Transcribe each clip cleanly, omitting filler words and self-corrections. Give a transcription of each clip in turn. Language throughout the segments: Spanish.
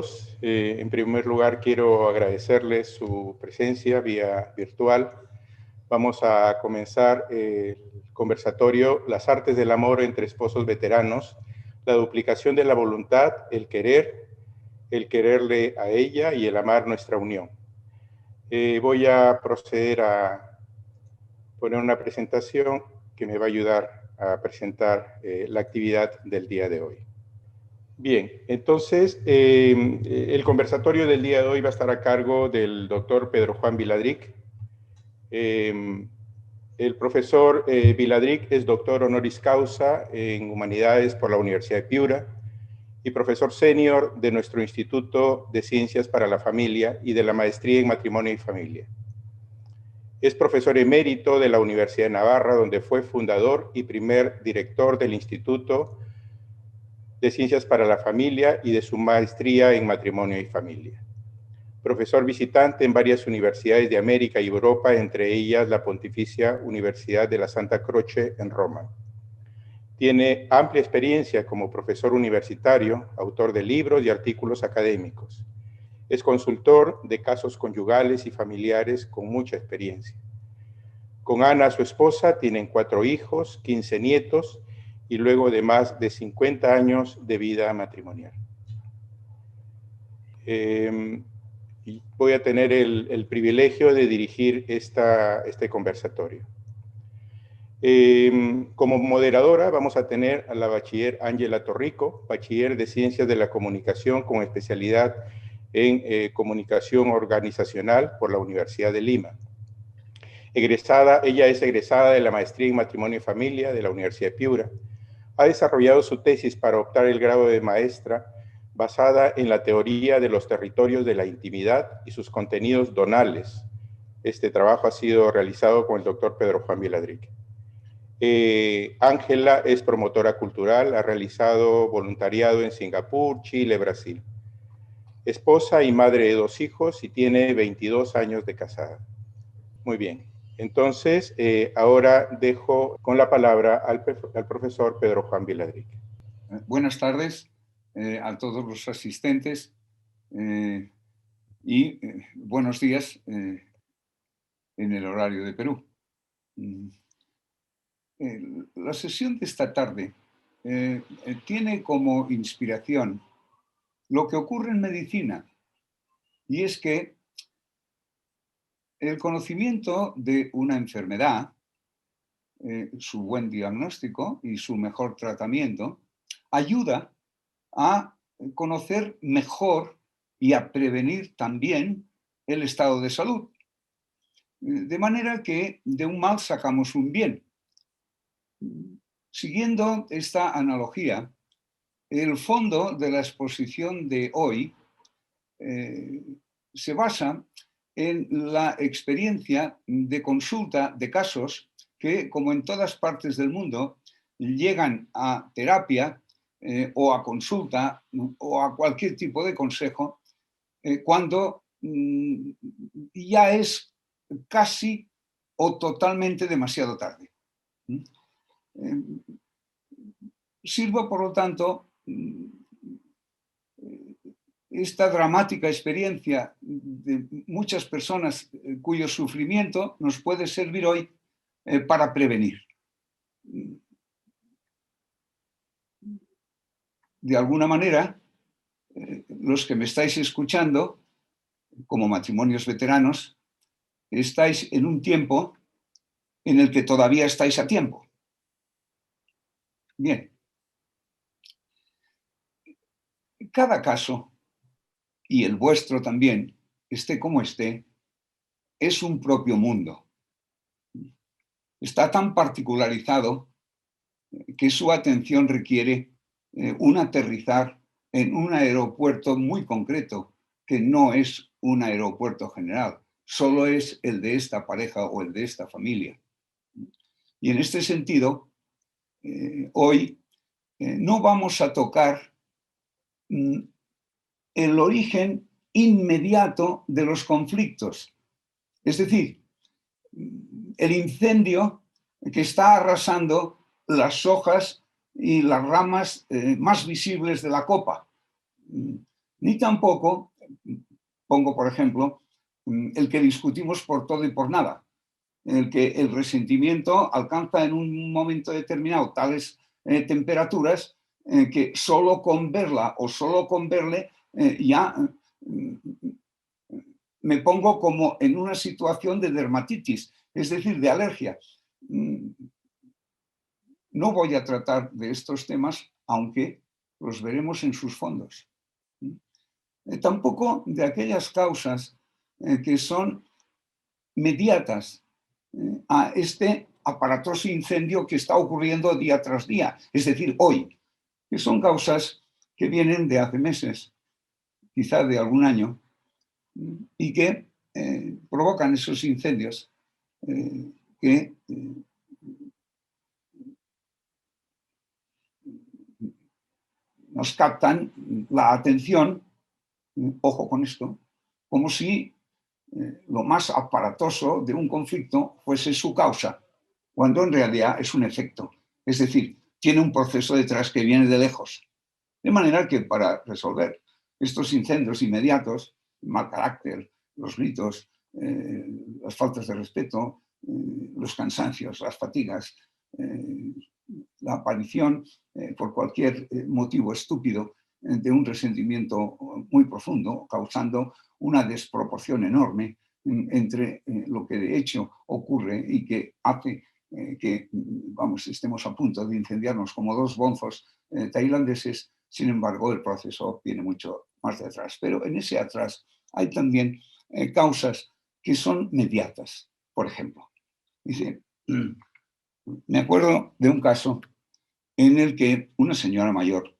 todos. En primer lugar, quiero agradecerles su presencia vía virtual. Vamos a comenzar el conversatorio Las artes del amor entre esposos veteranos, la duplicación de la voluntad, el quererle a ella y el amar nuestra unión. Voy a proceder a poner una presentación que me va a ayudar a presentar la actividad del día de hoy. Bien, entonces el conversatorio del día de hoy va a estar a cargo del doctor Pedro Juan Viladrich. El profesor Viladrich es doctor honoris causa en Humanidades por la Universidad de Piura y profesor senior de nuestro Instituto de Ciencias para la Familia y de la Maestría en Matrimonio y Familia. Es profesor emérito de la Universidad de Navarra, donde fue fundador y primer director del Instituto de Ciencias para la Familia y de su maestría en Matrimonio y Familia. Profesor visitante en varias universidades de América y Europa, entre ellas la Pontificia Universidad de la Santa Croce en Roma. Tiene amplia experiencia como profesor universitario, autor de libros y artículos académicos. Es consultor de casos conyugales y familiares con mucha experiencia. Con Ana, su esposa, tienen 4 hijos, 15 nietos y luego de más de 50 años de vida matrimonial. Y voy a tener el privilegio de dirigir este conversatorio. Como moderadora vamos a tener a la bachiller Ángela Torrico, bachiller de Ciencias de la Comunicación con especialidad en Comunicación Organizacional por la Universidad de Lima. Ella es egresada de la Maestría en Matrimonio y Familia de la Universidad de Piura. Ha desarrollado su tesis para optar el grado de maestra basada en la teoría de los territorios de la intimidad y sus contenidos donales. Este trabajo ha sido realizado con el doctor Pedro Juan Viladrich. Ángela es promotora cultural, ha realizado voluntariado en Singapur, Chile, Brasil. Esposa y madre de 2 hijos y tiene 22 años de casada. Muy bien. Entonces, ahora dejo con la palabra al profesor Pedro Juan Viladrich. Buenas tardes a todos los asistentes y buenos días en el horario de Perú. La sesión de esta tarde tiene como inspiración lo que ocurre en medicina, y es que el conocimiento de una enfermedad, su buen diagnóstico y su mejor tratamiento, ayuda a conocer mejor y a prevenir también el estado de salud. De manera que de un mal sacamos un bien. Siguiendo esta analogía, el fondo de la exposición de hoy se basa en la experiencia de consulta de casos que, como en todas partes del mundo, llegan a terapia o a consulta o a cualquier tipo de consejo cuando ya es casi o totalmente demasiado tarde. Sirvo, por lo tanto, esta dramática experiencia de muchas personas cuyo sufrimiento nos puede servir hoy para prevenir. De alguna manera, los que me estáis escuchando, como matrimonios veteranos, estáis en un tiempo en el que todavía estáis a tiempo. Bien. Cada caso, y el vuestro también, esté como esté, es un propio mundo. Está tan particularizado que su atención requiere un aterrizar en un aeropuerto muy concreto, que no es un aeropuerto general, solo es el de esta pareja o el de esta familia. Y en este sentido, hoy no vamos a tocar el origen inmediato de los conflictos, es decir, el incendio que está arrasando las hojas y las ramas más visibles de la copa. Ni tampoco, pongo por ejemplo, el que discutimos por todo y por nada, el que el resentimiento alcanza en un momento determinado tales temperaturas que solo con verla o solo con verle ya me pongo como en una situación de dermatitis, es decir, de alergia. No voy a tratar de estos temas, aunque los veremos en sus fondos. Tampoco de aquellas causas que son mediatas a este aparatoso incendio que está ocurriendo día tras día, es decir, hoy, que son causas que vienen de hace meses, quizá de algún año, y que provocan esos incendios que nos captan la atención, ojo con esto, como si lo más aparatoso de un conflicto fuese su causa, cuando en realidad es un efecto. Es decir, tiene un proceso detrás que viene de lejos. De manera que para resolver estos incendios inmediatos, el mal carácter, los gritos, las faltas de respeto, los cansancios, las fatigas, la aparición por cualquier motivo estúpido de un resentimiento muy profundo, causando una desproporción enorme entre lo que de hecho ocurre y que hace que vamos, estemos a punto de incendiarnos como dos bonzos tailandeses. Sin embargo, el proceso viene mucho más de atrás. Pero en ese atrás hay también causas que son mediatas. Por ejemplo, dice, me acuerdo de un caso en el que una señora mayor,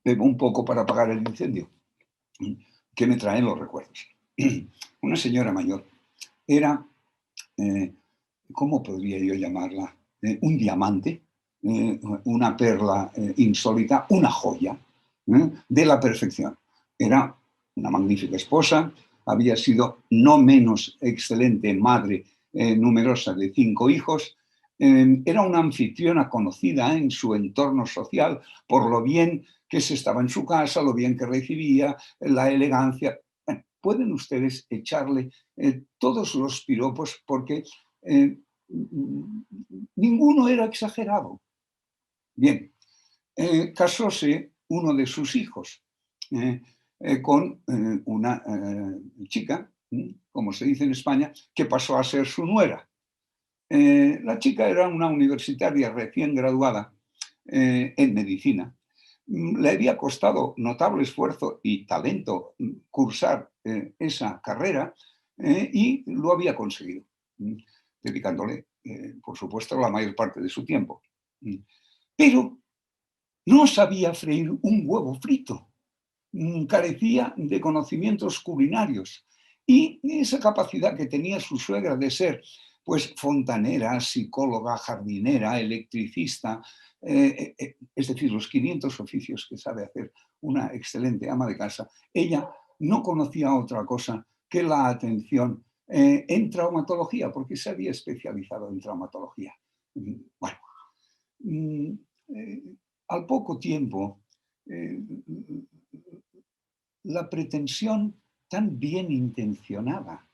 bebo un poco para apagar el incendio, que me traen los recuerdos. Una señora mayor era, ¿cómo podría yo llamarla? Un diamante, una perla insólita, una joya de la perfección. Era una magnífica esposa, había sido no menos excelente madre numerosa de 5 hijos, era una anfitriona conocida en su entorno social por lo bien que se estaba en su casa, lo bien que recibía, la elegancia. Bueno, pueden ustedes echarle todos los piropos porque ninguno era exagerado. Bien, casóse uno de sus hijos con una chica, como se dice en España, que pasó a ser su nuera. La chica era una universitaria recién graduada en medicina. Le había costado notable esfuerzo y talento cursar esa carrera y lo había conseguido, dedicándole, por supuesto, la mayor parte de su tiempo. Pero no sabía freír un huevo frito, carecía de conocimientos culinarios y esa capacidad que tenía su suegra de ser pues fontanera, psicóloga, jardinera, electricista, es decir, los 500 oficios que sabe hacer una excelente ama de casa, ella no conocía otra cosa que la atención en traumatología, porque se había especializado en traumatología. Bueno, al poco tiempo, la pretensión tan bien intencionada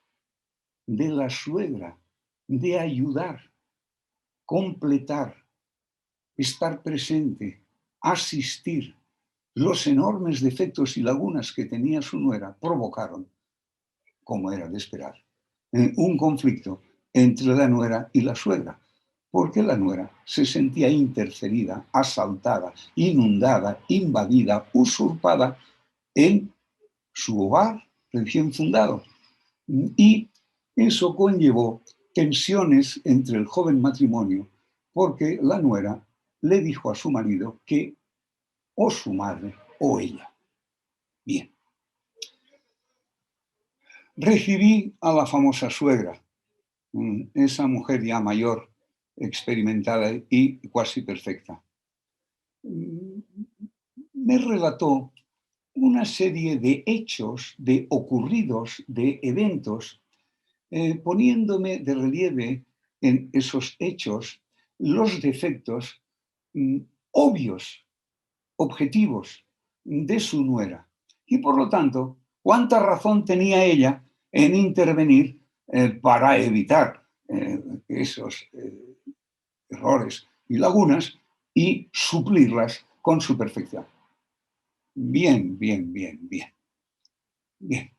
de la suegra de ayudar, completar, estar presente, asistir, los enormes defectos y lagunas que tenía su nuera provocaron, como era de esperar, un conflicto entre la nuera y la suegra, porque la nuera se sentía interferida, asaltada, inundada, invadida, usurpada en su hogar recién fundado. Y eso conllevó tensiones entre el joven matrimonio, porque la nuera le dijo a su marido que o su madre o ella. Bien. Recibí a la famosa suegra, esa mujer ya mayor, experimentada y casi perfecta. Me relató una serie de hechos, de ocurridos, de eventos, poniéndome de relieve en esos hechos los defectos obvios objetivos de su nuera. Y por lo tanto, ¿cuánta razón tenía ella en intervenir para evitar esos errores y lagunas y suplirlas con su perfección? Bien, bien, bien, bien. Bien.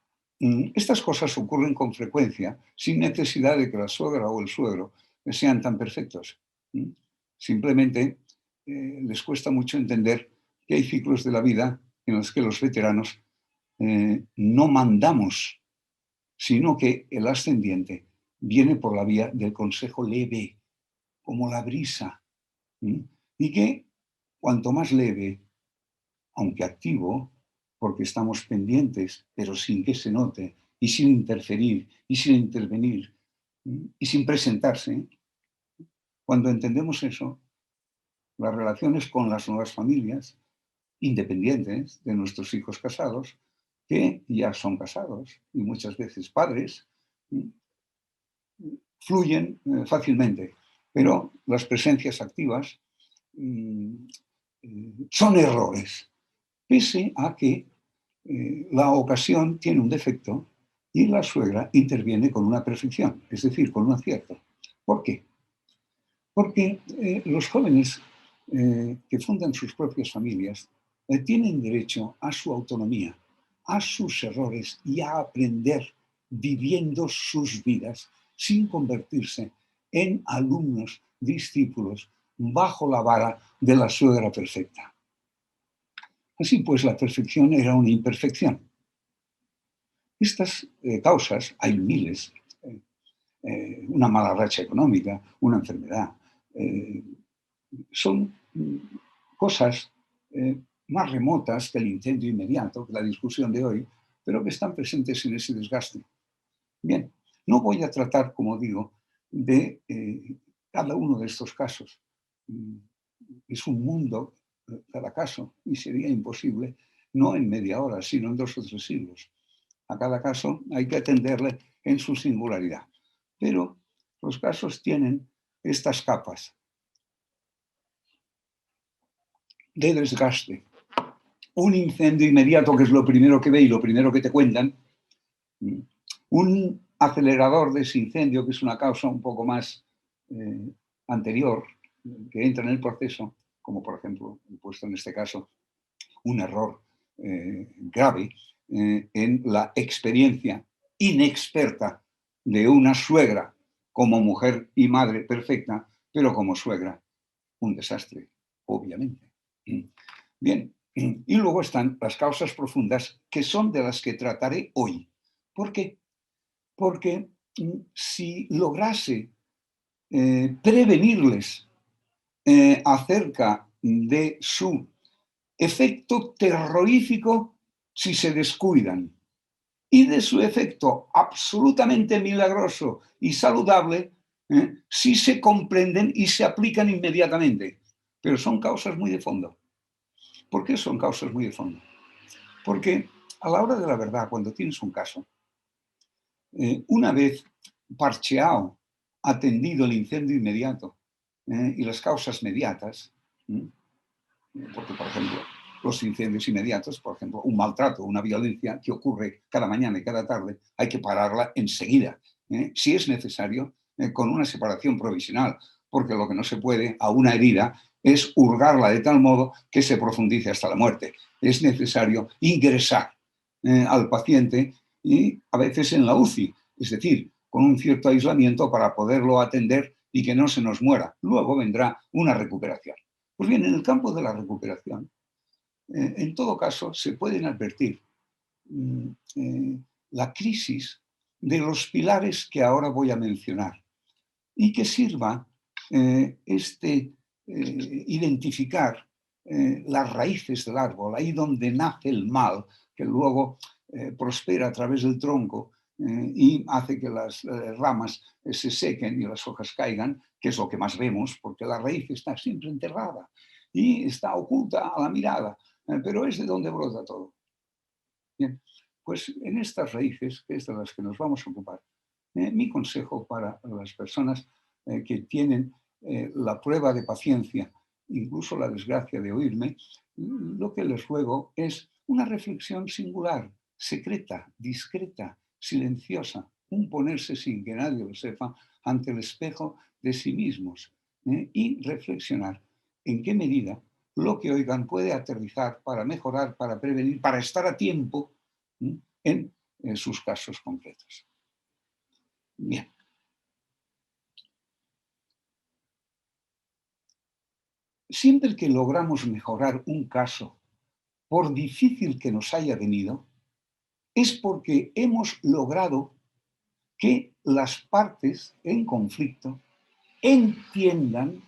Estas cosas ocurren con frecuencia sin necesidad de que la suegra o el suegro sean tan perfectos. Simplemente les cuesta mucho entender que hay ciclos de la vida en los que los veteranos no mandamos, sino que el ascendiente viene por la vía del consejo leve, como la brisa, y que cuanto más leve, aunque activo, porque estamos pendientes, pero sin que se note, y sin interferir, y sin intervenir, y sin presentarse. Cuando entendemos eso, las relaciones con las nuevas familias, independientes de nuestros hijos casados, que ya son casados y muchas veces padres, fluyen fácilmente, pero las presencias activas son errores, pese a que la ocasión tiene un defecto y la suegra interviene con una perfección, es decir, con un acierto. ¿Por qué? Porque los jóvenes que fundan sus propias familias tienen derecho a su autonomía, a sus errores y a aprender viviendo sus vidas sin convertirse en alumnos, discípulos, bajo la vara de la suegra perfecta. Así pues, la perfección era una imperfección. Estas causas, hay miles, una mala racha económica, una enfermedad, son cosas más remotas que el incendio inmediato, que la discusión de hoy, pero que están presentes en ese desgaste. Bien, no voy a tratar, como digo, de cada uno de estos casos. Es un mundo cada caso y sería imposible, no en media hora, sino en 2 o 3 siglos. A cada caso hay que atenderle en su singularidad. Pero los casos tienen estas capas de desgaste. Un incendio inmediato, que es lo primero que ve y lo primero que te cuentan. Un acelerador de ese incendio, que es una causa un poco más anterior, que entra en el proceso, como por ejemplo, he puesto en este caso, un error grave en la experiencia inexperta de una suegra como mujer y madre perfecta, pero como suegra un desastre, obviamente. Bien, y luego están las causas profundas, que son de las que trataré hoy. ¿Por qué? Porque si lograse prevenirles acerca de su efecto terrorífico si se descuidan y de su efecto absolutamente milagroso y saludable si se comprenden y se aplican inmediatamente. Pero son causas muy de fondo. ¿Por qué son causas muy de fondo? Porque a la hora de la verdad, cuando tienes un caso, una vez parcheado, atendido el incendio inmediato y las causas mediatas, porque, por ejemplo, los incendios inmediatos, por ejemplo, un maltrato, una violencia que ocurre cada mañana y cada tarde, hay que pararla enseguida, si es necesario, con una separación provisional, porque lo que no se puede a una herida es hurgarla de tal modo que se profundice hasta la muerte. Es necesario ingresar al paciente y a veces en la UCI, es decir, con un cierto aislamiento para poderlo atender y que no se nos muera. Luego vendrá una recuperación. Pues bien, en el campo de la recuperación, en todo caso, se pueden advertir la crisis de los pilares que ahora voy a mencionar y que sirva identificar las raíces del árbol, ahí donde nace el mal, que luego prospera a través del tronco y hace que las ramas se sequen y las hojas caigan, que es lo que más vemos, porque la raíz está siempre enterrada y está oculta a la mirada, pero es de donde brota todo. Bien, pues en estas raíces, que es de las que nos vamos a ocupar, mi consejo para las personas que tienen la prueba de paciencia, incluso la desgracia de oírme, lo que les ruego es una reflexión singular, secreta, discreta, silenciosa, un ponerse sin que nadie lo sepa ante el espejo de sí mismos, y reflexionar en qué medida lo que oigan puede aterrizar para mejorar, para prevenir, para estar a tiempo en sus casos concretos. Bien. Siempre que logramos mejorar un caso, por difícil que nos haya venido, es porque hemos logrado que las partes en conflicto entiendan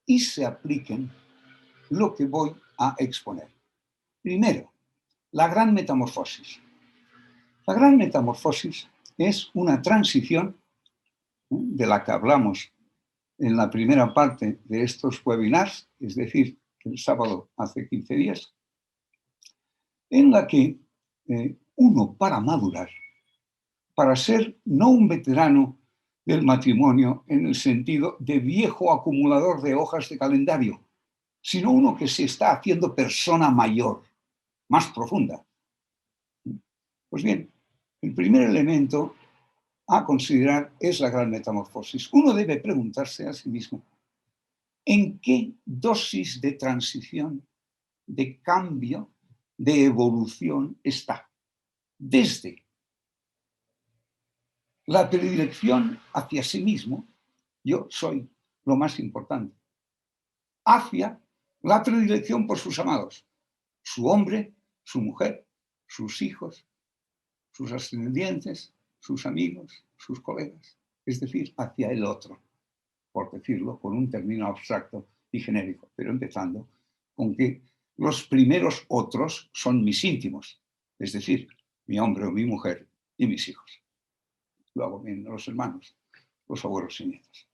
y se apliquen lo que voy a exponer. Primero, la gran metamorfosis. La gran metamorfosis es una transición de la que hablamos en la primera parte de estos webinars, es decir, el sábado hace 15 días, en la que uno, para madurar, para ser no un veterano del matrimonio en el sentido de viejo acumulador de hojas de calendario, sino uno que se está haciendo persona mayor, más profunda. Pues bien, el primer elemento a considerar es la gran metamorfosis. Uno debe preguntarse a sí mismo, ¿en qué dosis de transición, de cambio, de evolución está? Desde la predilección hacia sí mismo, yo soy lo más importante, hacia la predilección por sus amados, su hombre, su mujer, sus hijos, sus ascendientes, sus amigos, sus colegas, es decir, hacia el otro, por decirlo con un término abstracto y genérico, pero empezando con que los primeros otros son mis íntimos, es decir, mi hombre o mi mujer y mis hijos. Luego vienen los hermanos, los abuelos y nietos.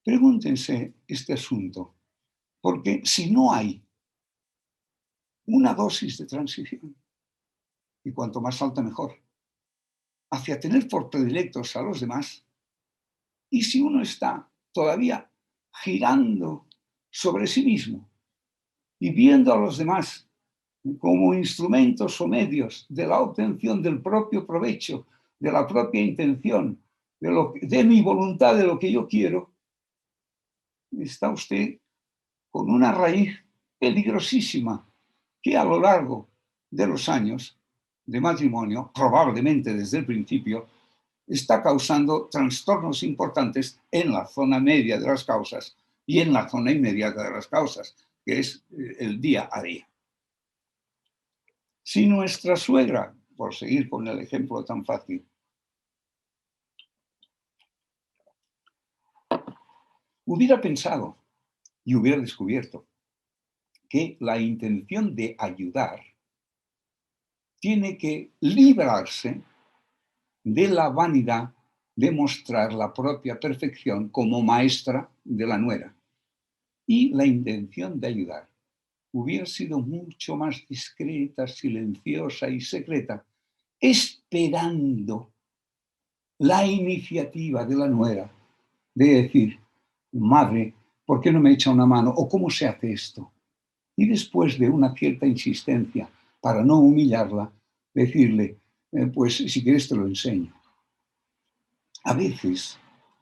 Pregúntense este asunto, porque si no hay una dosis de transición, y cuanto más alta mejor, hacia tener por predilectos a los demás, y si uno está todavía girando sobre sí mismo y viendo a los demás como instrumentos o medios de la obtención del propio provecho, de la propia intención, de mi voluntad, de lo que yo quiero, está usted con una raíz peligrosísima que a lo largo de los años de matrimonio, probablemente desde el principio, está causando trastornos importantes en la zona media de las causas y en la zona inmediata de las causas, que es el día a día. Si nuestra suegra, por seguir con el ejemplo tan fácil, hubiera pensado y hubiera descubierto que la intención de ayudar tiene que librarse de la vanidad de mostrar la propia perfección como maestra de la nuera. Y la intención de ayudar hubiera sido mucho más discreta, silenciosa y secreta, esperando la iniciativa de la nuera de decir, madre, ¿por qué no me echa una mano? ¿O cómo se hace esto? Y después de una cierta insistencia, para no humillarla, decirle, pues si quieres te lo enseño. A veces,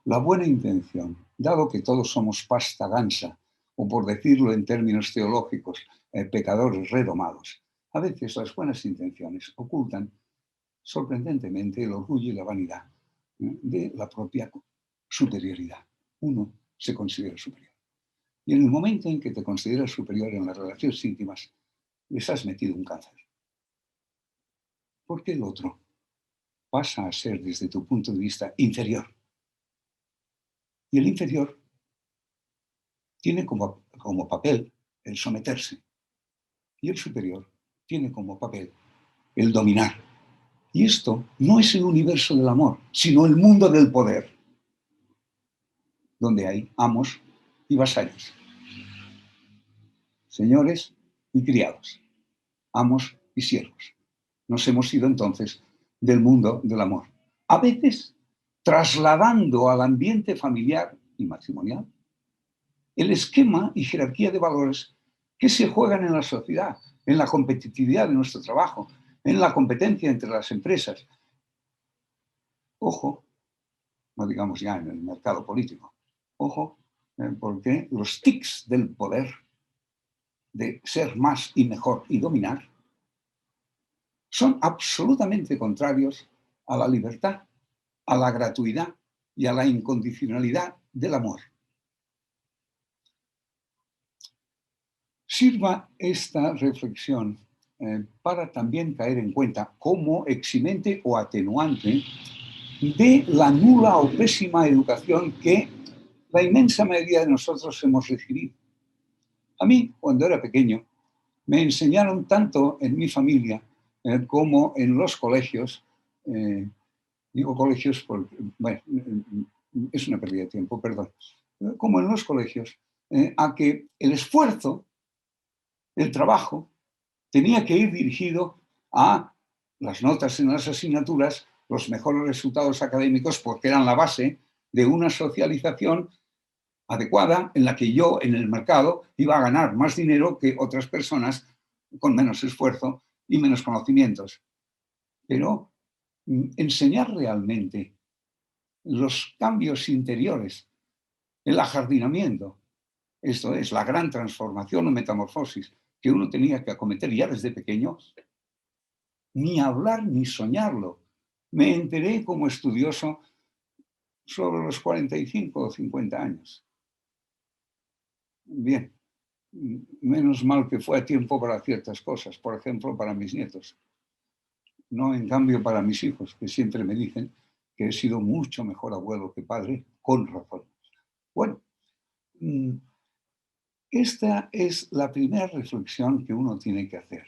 la buena intención, dado que todos somos pasta gansa, o por decirlo en términos teológicos, pecadores redomados, a veces las buenas intenciones ocultan sorprendentemente el orgullo y la vanidad de la propia superioridad. Uno se considera superior. Y en el momento en que te consideras superior en las relaciones íntimas, les has metido un cáncer. Porque el otro pasa a ser, desde tu punto de vista, inferior. Y el inferior tiene como papel el someterse. Y el superior tiene como papel el dominar. Y esto no es el universo del amor, sino el mundo del poder, donde hay amos y vasallos, señores y criados, amos y siervos. Nos hemos ido entonces del mundo del amor. A veces trasladando al ambiente familiar y matrimonial el esquema y jerarquía de valores que se juegan en la sociedad, en la competitividad de nuestro trabajo, en la competencia entre las empresas. Ojo, no digamos ya en el mercado político, ojo, porque los tics del poder, de ser más y mejor y dominar, son absolutamente contrarios a la libertad, a la gratuidad y a la incondicionalidad del amor. Sirva esta reflexión para también caer en cuenta como eximente o atenuante de la nula o pésima educación que la inmensa mayoría de nosotros hemos recibido. A mí, cuando era pequeño, me enseñaron tanto en mi familia como en los colegios, digo colegios porque, bueno, es una pérdida de tiempo, perdón, como en los colegios, a que el esfuerzo, el trabajo, tenía que ir dirigido a las notas en las asignaturas, los mejores resultados académicos, porque eran la base de una socialización adecuada en la que yo en el mercado iba a ganar más dinero que otras personas con menos esfuerzo y menos conocimientos. Pero enseñar realmente los cambios interiores, el ajardinamiento, esto es, la gran transformación o metamorfosis que uno tenía que acometer ya desde pequeño, ni hablar ni soñarlo. Me enteré como estudioso sobre los 45 o 50 años. Bien, menos mal que fue a tiempo para ciertas cosas, por ejemplo, para mis nietos. No, en cambio, para mis hijos, que siempre me dicen que he sido mucho mejor abuelo que padre, con razón. Bueno, esta es la primera reflexión que uno tiene que hacer.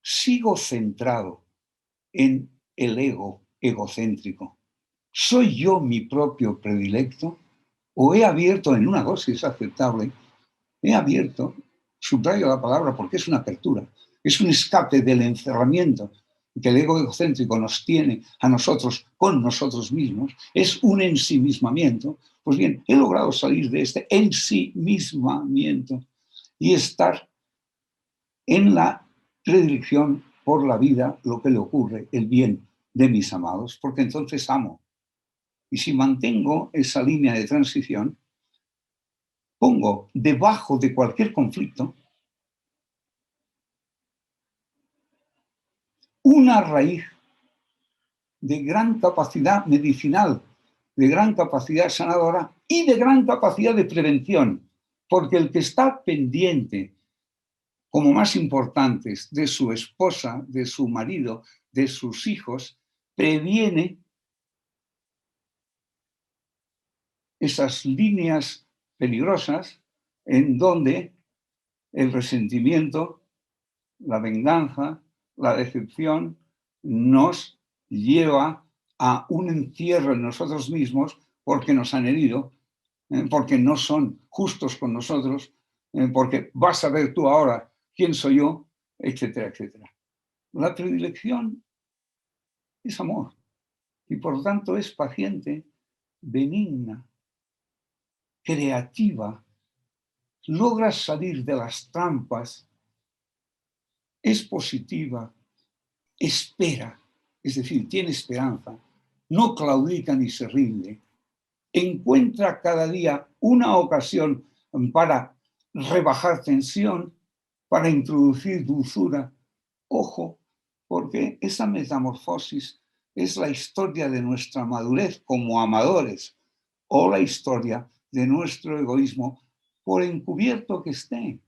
¿Sigo centrado en el ego egocéntrico? ¿Soy yo mi propio predilecto? ¿O he abierto en una dosis aceptable? He abierto, subrayo la palabra porque es una apertura, es un escape del encerramiento que el ego egocéntrico nos tiene a nosotros con nosotros mismos, es un ensimismamiento. Pues bien, he logrado salir de este ensimismamiento y estar en la predilección por la vida, lo que le ocurre, el bien de mis amados, porque entonces amo. Y si mantengo esa línea de transición, pongo debajo de cualquier conflicto una raíz de gran capacidad medicinal, de gran capacidad sanadora y de gran capacidad de prevención, porque el que está pendiente, como más importantes, de su esposa, de su marido, de sus hijos, previene esas líneas peligrosas en donde el resentimiento, la venganza, la decepción nos lleva a un encierro en nosotros mismos porque nos han herido, porque no son justos con nosotros, porque vas a ver tú ahora quién soy yo, etcétera, etcétera. La predilección es amor y por lo tanto es paciente, benigna, creativa, logra salir de las trampas, es positiva, espera, es decir, tiene esperanza, no claudica ni se rinde, encuentra cada día una ocasión para rebajar tensión, para introducir dulzura. Ojo, porque esa metamorfosis es la historia de nuestra madurez como amadores o la historia de nuestro egoísmo, por encubierto que esté,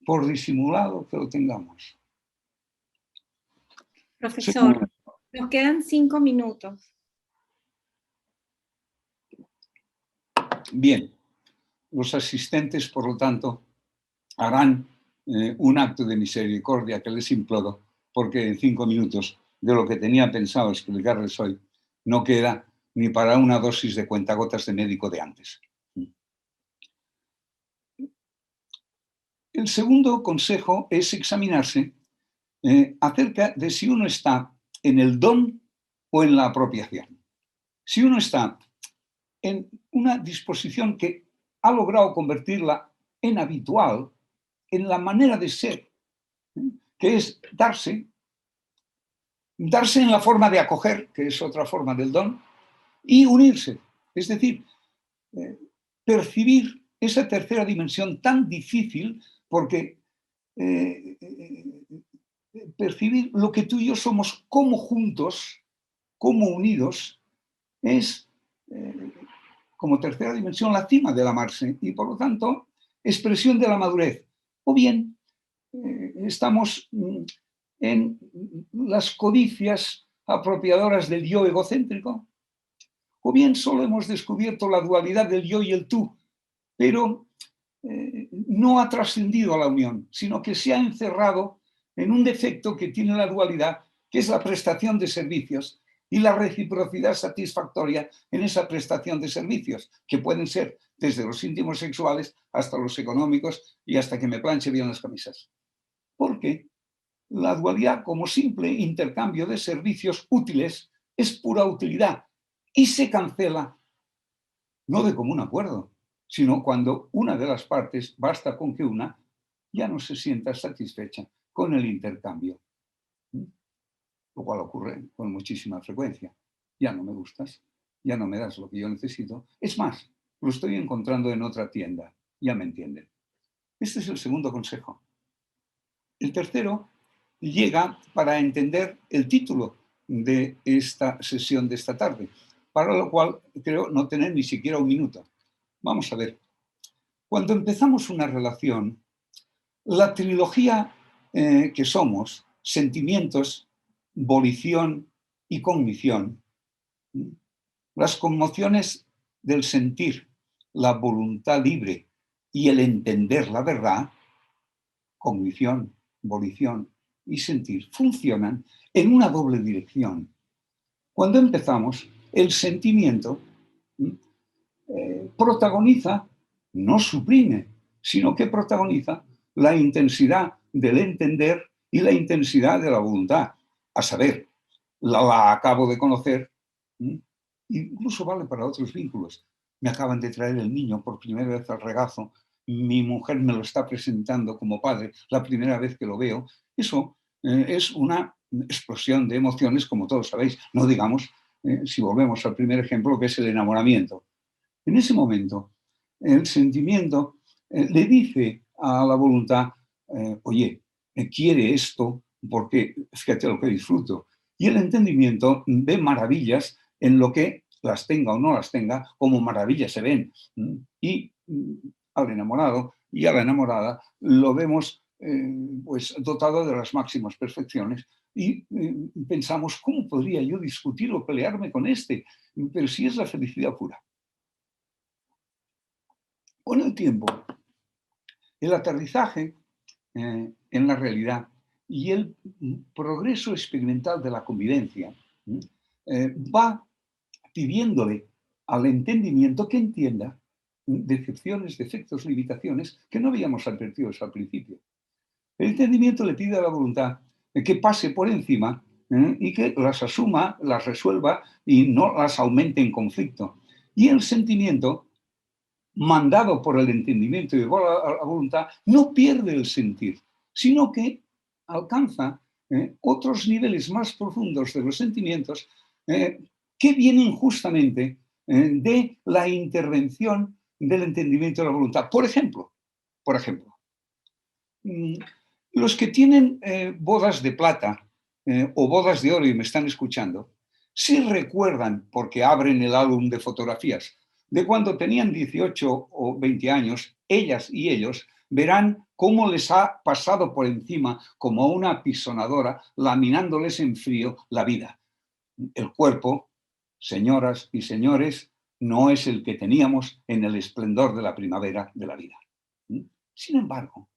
por disimulado que lo tengamos. Profesor, nos quedan 5 minutos. Bien, los asistentes, por lo tanto, harán un acto de misericordia que les imploro, porque en 5 minutos de lo que tenía pensado explicarles hoy no queda ni para una dosis de cuentagotas de médico de antes. El segundo consejo es examinarse acerca de si uno está en el don o en la apropiación. Si uno está en una disposición que ha logrado convertirla en habitual, en la manera de ser, que es darse en la forma de acoger, que es otra forma del don, y unirse. Es decir, percibir esa tercera dimensión tan difícil, porque percibir lo que tú y yo somos como juntos, como unidos, es como tercera dimensión la cima del amarse y por lo tanto expresión de la madurez. O bien estamos en las codicias apropiadoras del yo egocéntrico, o bien solo hemos descubierto la dualidad del yo y el tú, pero no ha trascendido a la unión, sino que se ha encerrado en un defecto que tiene la dualidad, que es la prestación de servicios y la reciprocidad satisfactoria en esa prestación de servicios, que pueden ser desde los íntimos sexuales hasta los económicos y hasta que me planche bien las camisas. Porque la dualidad, como simple intercambio de servicios útiles, es pura utilidad y se cancela no de común acuerdo, sino cuando una de las partes, basta con que una, ya no se sienta satisfecha con el intercambio. Lo cual ocurre con muchísima frecuencia. Ya no me gustas, ya no me das lo que yo necesito. Es más, lo estoy encontrando en otra tienda. Ya me entienden. Este es el segundo consejo. El tercero llega para entender el título de esta sesión de esta tarde, para lo cual creo no tener ni siquiera un minuto. Vamos a ver. Cuando empezamos una relación, la trilogía que somos, sentimientos, volición y cognición, las conmociones del sentir, la voluntad libre y el entender la verdad, cognición, volición y sentir, funcionan en una doble dirección. Cuando empezamos, el sentimiento protagoniza, no suprime, sino que protagoniza la intensidad del entender y la intensidad de la voluntad. A saber, la acabo de conocer, incluso vale para otros vínculos. Me acaban de traer el niño por primera vez al regazo, mi mujer me lo está presentando como padre, la primera vez que lo veo. Eso es una explosión de emociones, como todos sabéis. No digamos, si volvemos al primer ejemplo, que es el enamoramiento. En ese momento, el sentimiento le dice a la voluntad, oye, quiere esto porque fíjate lo que disfruto. Y el entendimiento ve maravillas en lo que, las tenga o no las tenga, como maravillas se ven. Y al enamorado y a la enamorada lo vemos pues dotado de las máximas perfecciones y pensamos, ¿cómo podría yo discutir o pelearme con este? Pero si es la felicidad pura. Con el tiempo, el aterrizaje en la realidad y el progreso experimental de la convivencia va pidiéndole al entendimiento que entienda decepciones, defectos, limitaciones que no habíamos advertido al principio. El entendimiento le pide a la voluntad que pase por encima y que las asuma, las resuelva y no las aumente en conflicto. Y el sentimiento, mandado por el entendimiento y por la voluntad, no pierde el sentir, sino que alcanza otros niveles más profundos de los sentimientos que vienen justamente de la intervención del entendimiento y la voluntad. Por ejemplo, los que tienen bodas de plata o bodas de oro y me están escuchando, sí recuerdan, porque abren el álbum de fotografías, de cuando tenían 18 o 20 años, ellas y ellos verán cómo les ha pasado por encima como una apisonadora, laminándoles en frío la vida. El cuerpo, señoras y señores, no es el que teníamos en el esplendor de la primavera de la vida. Sin embargo,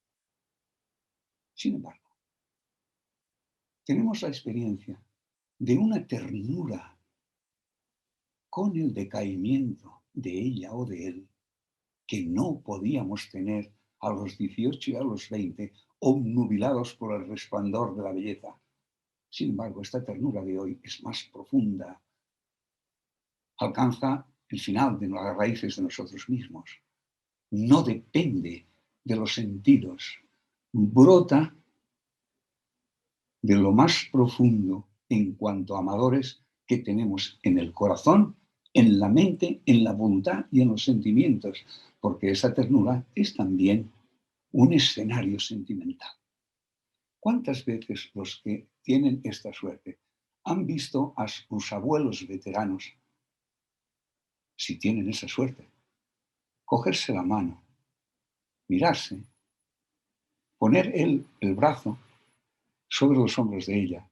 tenemos la experiencia de una ternura con el decaimiento de ella o de él que no podíamos tener a los 18 y a los 20, obnubilados por el resplandor de la belleza. Sin embargo, esta ternura de hoy es más profunda, alcanza el final de las raíces de nosotros mismos. no depende de los sentidos, brota de lo más profundo en cuanto a amadores que tenemos en el corazón, en la mente, en la voluntad y en los sentimientos, porque esa ternura es también un escenario sentimental. ¿Cuántas veces los que tienen esta suerte han visto a sus abuelos veteranos, si tienen esa suerte, cogerse la mano, mirarse, poner el brazo sobre los hombros de ella?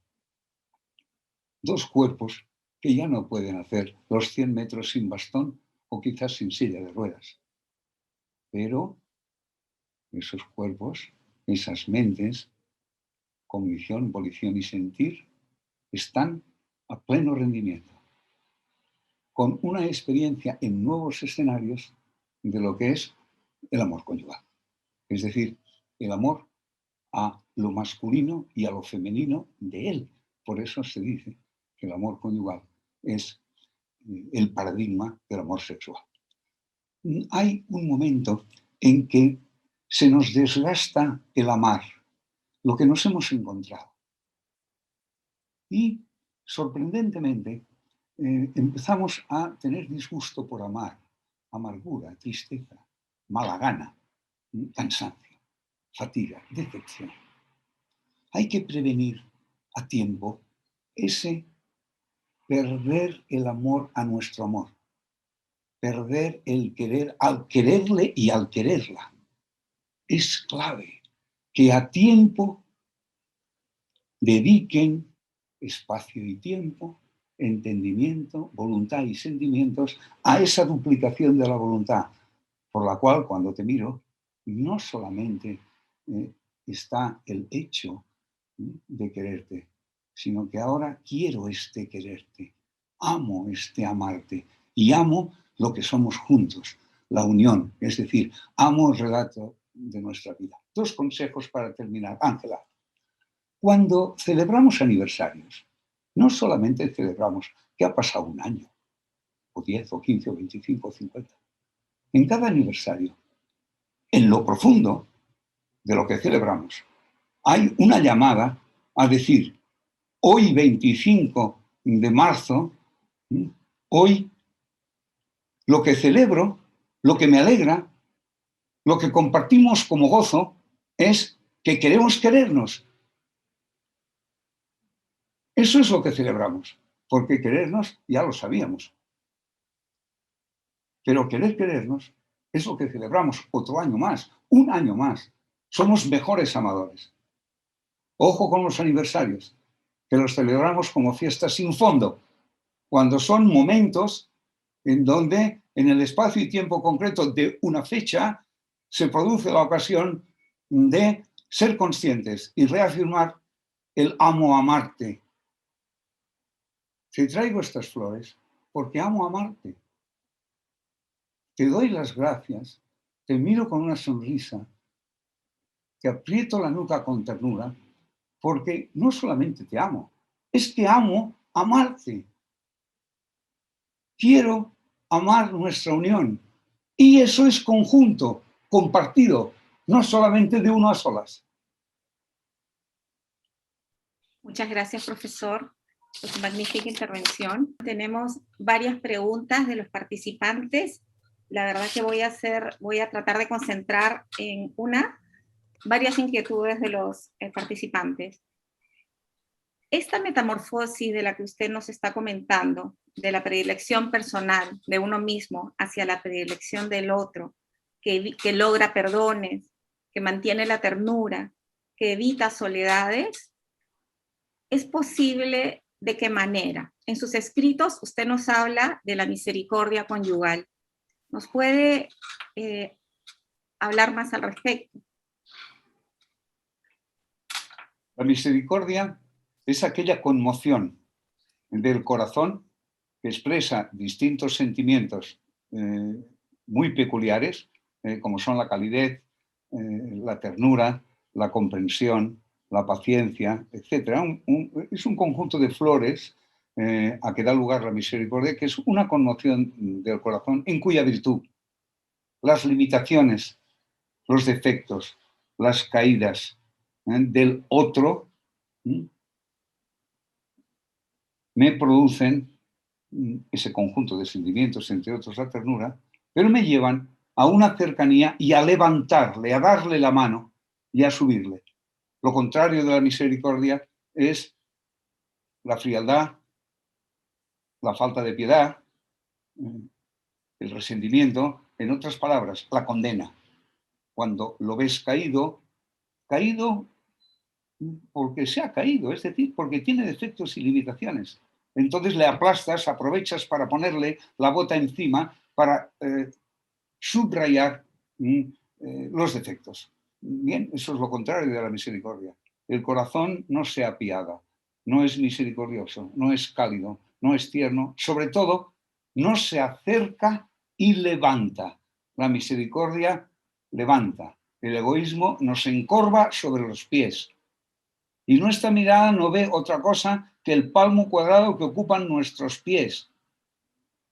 Dos cuerpos que ya no pueden hacer los 100 metros sin bastón o quizás sin silla de ruedas. Pero esos cuerpos, esas mentes, cognición, volición y sentir, están a pleno rendimiento, con una experiencia en nuevos escenarios de lo que es el amor conyugal. Es decir, el amor a lo masculino y a lo femenino de él. Por eso se dice que el amor conyugal es el paradigma del amor sexual. Hay un momento en que se nos desgasta el amar, lo que nos hemos encontrado. Y sorprendentemente empezamos a tener disgusto por amar, amargura, tristeza, mala gana, cansancio, fatiga, decepción. Hay que prevenir a tiempo ese perder el amor a nuestro amor, perder el querer al quererle y al quererla. Es clave que a tiempo dediquen espacio y tiempo, entendimiento, voluntad y sentimientos a esa duplicación de la voluntad, por la cual cuando te miro, no solamente está el hecho de quererte, sino que ahora quiero quererte, amo amarte y amo lo que somos juntos, la unión, es decir, amo el relato de nuestra vida. Dos consejos para terminar. Ángela, cuando celebramos aniversarios, no solamente celebramos que ha pasado un año, o 10, o 15, o 25, o 50. En cada aniversario, en lo profundo de lo que celebramos, hay una llamada a decir, hoy 25 de marzo, hoy lo que celebro, lo que me alegra, lo que compartimos como gozo es que queremos querernos. Eso es lo que celebramos, porque querernos ya lo sabíamos. Pero querernos es lo que celebramos otro año más, un año más. Somos mejores amadores. Ojo con los aniversarios, que los celebramos como fiestas sin fondo, cuando son momentos en donde en el espacio y tiempo concreto de una fecha se produce la ocasión de ser conscientes y reafirmar el amo amarte. Te traigo estas flores porque amo amarte. Te doy las gracias, te miro con una sonrisa, te aprieto la nuca con ternura, porque no solamente te amo, es que amo amarte. Quiero amar nuestra unión. Y eso es conjunto, compartido, no solamente de uno a solas. Muchas gracias, profesor, por su magnífica intervención. Tenemos varias preguntas de los participantes. La verdad que voy a tratar de concentrar en varias inquietudes de los participantes. Esta metamorfosis de la que usted nos está comentando, de la predilección personal de uno mismo hacia la predilección del otro, que logra perdones, que mantiene la ternura, que evita soledades, ¿es posible de qué manera? En sus escritos usted nos habla de la misericordia conyugal. ¿Nos puede hablar más al respecto? La misericordia es aquella conmoción del corazón que expresa distintos sentimientos muy peculiares, como son la calidez, la ternura, la comprensión, la paciencia, etc. Es un conjunto de flores a que da lugar la misericordia, que es una conmoción del corazón en cuya virtud las limitaciones, los defectos, las caídas del otro me producen ese conjunto de sentimientos, entre otros la ternura, pero me llevan a una cercanía y a levantarle, a darle la mano y a subirle. Lo contrario de la misericordia es la frialdad, la falta de piedad, el resentimiento, en otras palabras, la condena. Cuando lo ves caído, caído porque se ha caído, es decir, porque tiene defectos y limitaciones. Entonces le aplastas, aprovechas para ponerle la bota encima para subrayar los defectos. Bien, eso es lo contrario de la misericordia. El corazón no se apiada, no es misericordioso, no es cálido, no es tierno, sobre todo no se acerca y levanta. La misericordia levanta. El egoísmo nos encorva sobre los pies. Y nuestra mirada no ve otra cosa que el palmo cuadrado que ocupan nuestros pies.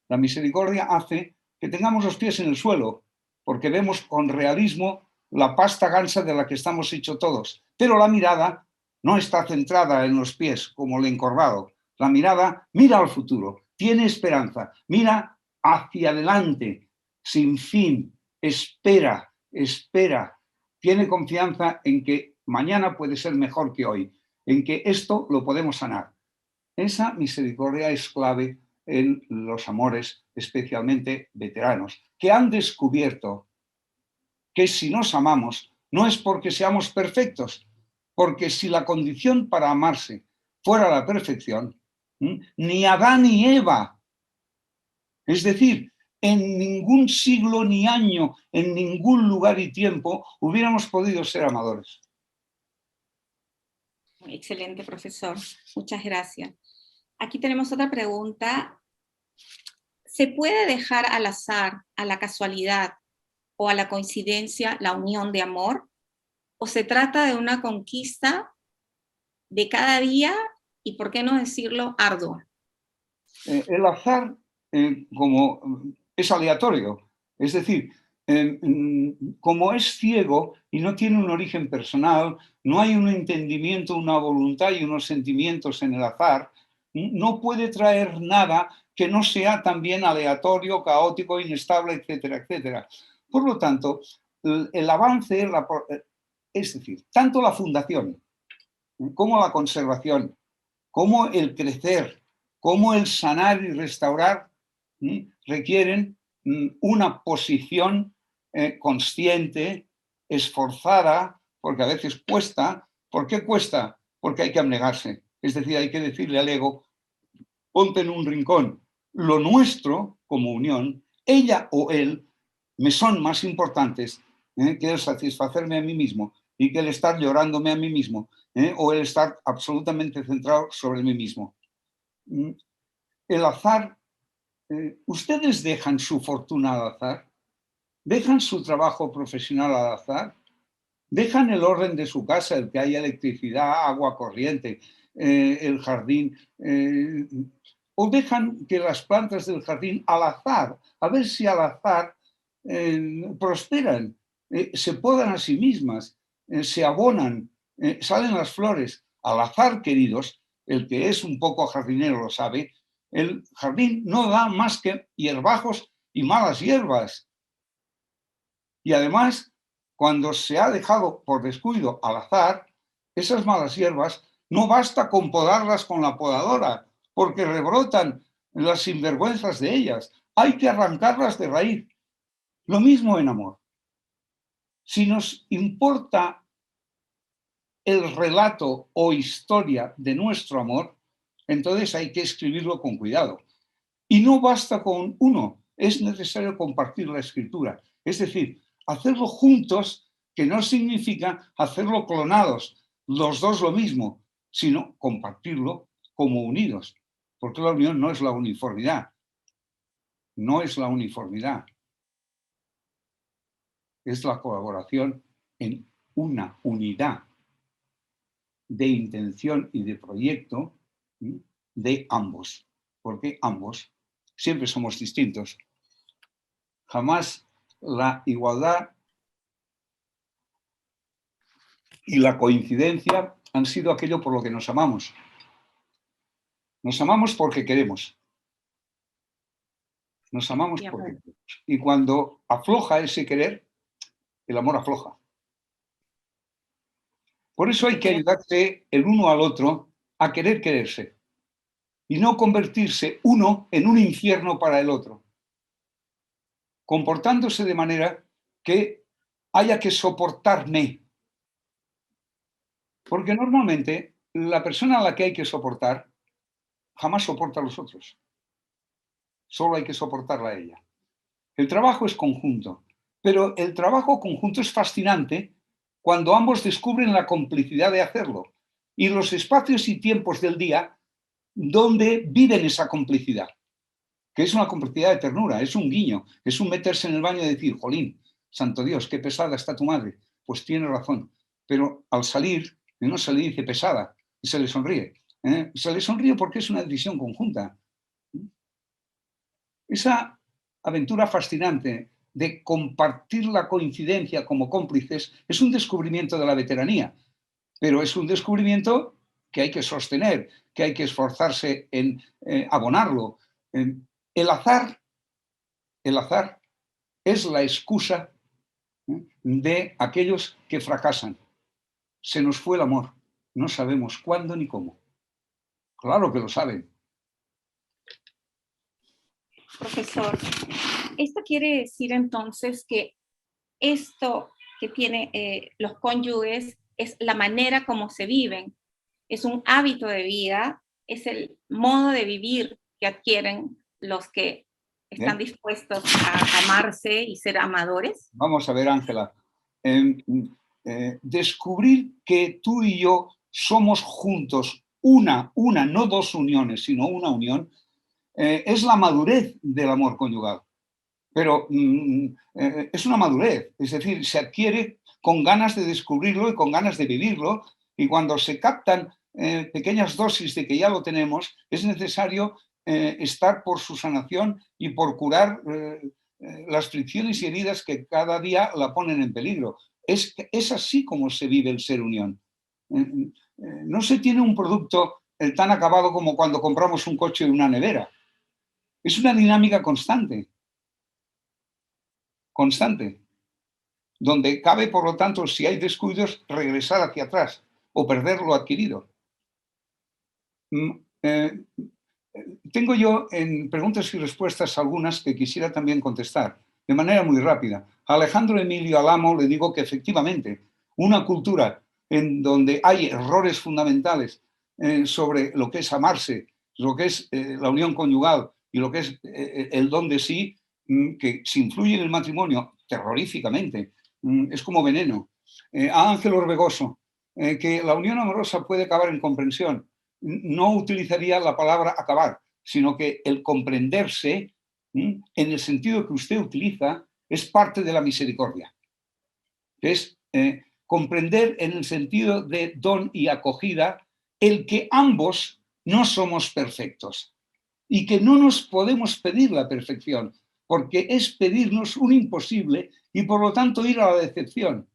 La misericordia hace que tengamos los pies en el suelo, porque vemos con realismo la pasta gansa de la que estamos hechos todos. Pero la mirada no está centrada en los pies como el encorvado. La mirada mira al futuro, tiene esperanza, mira hacia adelante, sin fin, espera, tiene confianza en que mañana puede ser mejor que hoy, en que esto lo podemos sanar. Esa misericordia es clave en los amores, especialmente veteranos, que han descubierto que si nos amamos no es porque seamos perfectos, porque si la condición para amarse fuera la perfección, ni Adán ni Eva, es decir, en ningún siglo ni año, en ningún lugar y tiempo hubiéramos podido ser amadores. Excelente, profesor. Muchas gracias. Aquí tenemos otra pregunta. ¿Se puede dejar al azar, a la casualidad o a la coincidencia la unión de amor? ¿O se trata de una conquista de cada día y, por qué no decirlo, ardua? El azar como es aleatorio, es decir, como es ciego y no tiene un origen personal, no hay un entendimiento, una voluntad y unos sentimientos en el azar, no puede traer nada que no sea también aleatorio, caótico, inestable, etcétera, etcétera. Por lo tanto, el avance, es decir, tanto la fundación como la conservación, como el crecer, como el sanar y restaurar requieren una posición consciente, esforzada, porque a veces cuesta. ¿Por qué cuesta? Porque hay que abnegarse. Es decir, hay que decirle al ego, ponte en un rincón. Lo nuestro, como unión, ella o él, me son más importantes que el satisfacerme a mí mismo y que el estar llorándome a mí mismo o el estar absolutamente centrado sobre mí mismo. El azar, ¿ustedes dejan su fortuna al azar? ¿Dejan su trabajo profesional al azar? ¿Dejan el orden de su casa, el que haya electricidad, agua corriente, el jardín? ¿O dejan que las plantas del jardín al azar, a ver si al azar prosperan, se podan a sí mismas, se abonan, salen las flores? Al azar, queridos, el que es un poco jardinero lo sabe, el jardín no da más que hierbajos y malas hierbas. Y además, cuando se ha dejado por descuido al azar, esas malas hierbas no basta con podarlas con la podadora, porque rebrotan las sinvergüenzas de ellas. Hay que arrancarlas de raíz. Lo mismo en amor. Si nos importa el relato o historia de nuestro amor, entonces hay que escribirlo con cuidado. Y no basta con uno, es necesario compartir la escritura. Es decir, hacerlo juntos, que no significa hacerlo clonados, los dos lo mismo, sino compartirlo como unidos. Porque la unión no es la uniformidad. No es la uniformidad. Es la colaboración en una unidad de intención y de proyecto de ambos. Porque ambos siempre somos distintos. Jamás la igualdad y la coincidencia han sido aquello por lo que nos amamos. Nos amamos porque queremos. Nos amamos porque queremos. Y cuando afloja ese querer, el amor afloja. Por eso hay que ayudarse el uno al otro a querer quererse y no convertirse uno en un infierno para el otro, comportándose de manera que haya que soportarme. Porque normalmente la persona a la que hay que soportar jamás soporta a los otros. Solo hay que soportarla a ella. El trabajo es conjunto, pero el trabajo conjunto es fascinante cuando ambos descubren la complicidad de hacerlo y los espacios y tiempos del día donde viven esa complicidad, que es una complicidad de ternura, es un guiño, es un meterse en el baño y decir, jolín, santo Dios, qué pesada está tu madre. Pues tiene razón, pero al salir, no se le dice pesada y se le sonríe. Se le sonríe porque es una decisión conjunta. Esa aventura fascinante de compartir la coincidencia como cómplices es un descubrimiento de la veteranía, pero es un descubrimiento que hay que sostener, que hay que esforzarse en abonarlo. El azar es la excusa de aquellos que fracasan. Se nos fue el amor, no sabemos cuándo ni cómo. Claro que lo saben. Profesor, esto quiere decir entonces que esto que tienen los cónyuges es la manera como se viven, es un hábito de vida, es el modo de vivir que adquieren los que están dispuestos a amarse y ser amadores. Vamos a ver, Ángela. Descubrir que tú y yo somos juntos una, no dos uniones, sino una unión, es la madurez del amor conyugal. Pero es una madurez, es decir, se adquiere con ganas de descubrirlo y con ganas de vivirlo, y cuando se captan pequeñas dosis de que ya lo tenemos, es necesario estar por su sanación y por curar las fricciones y heridas que cada día la ponen en peligro. Es así como se vive el ser unión. No se tiene un producto tan acabado como cuando compramos un coche o una nevera. Es una dinámica constante, donde cabe, por lo tanto, si hay descuidos, regresar hacia atrás o perder lo adquirido. Tengo yo en preguntas y respuestas algunas que quisiera también contestar de manera muy rápida. A Alejandro Emilio Alamo le digo que efectivamente una cultura en donde hay errores fundamentales sobre lo que es amarse, lo que es la unión conyugal y lo que es el don de sí, que se influye en el matrimonio terroríficamente, es como veneno. A Ángel Orbegoso, que la unión amorosa puede acabar en comprensión. No utilizaría la palabra acabar, sino que el comprenderse, en el sentido que usted utiliza, es parte de la misericordia. Es comprender en el sentido de don y acogida el que ambos no somos perfectos y que no nos podemos pedir la perfección, porque es pedirnos un imposible y por lo tanto ir a la decepción.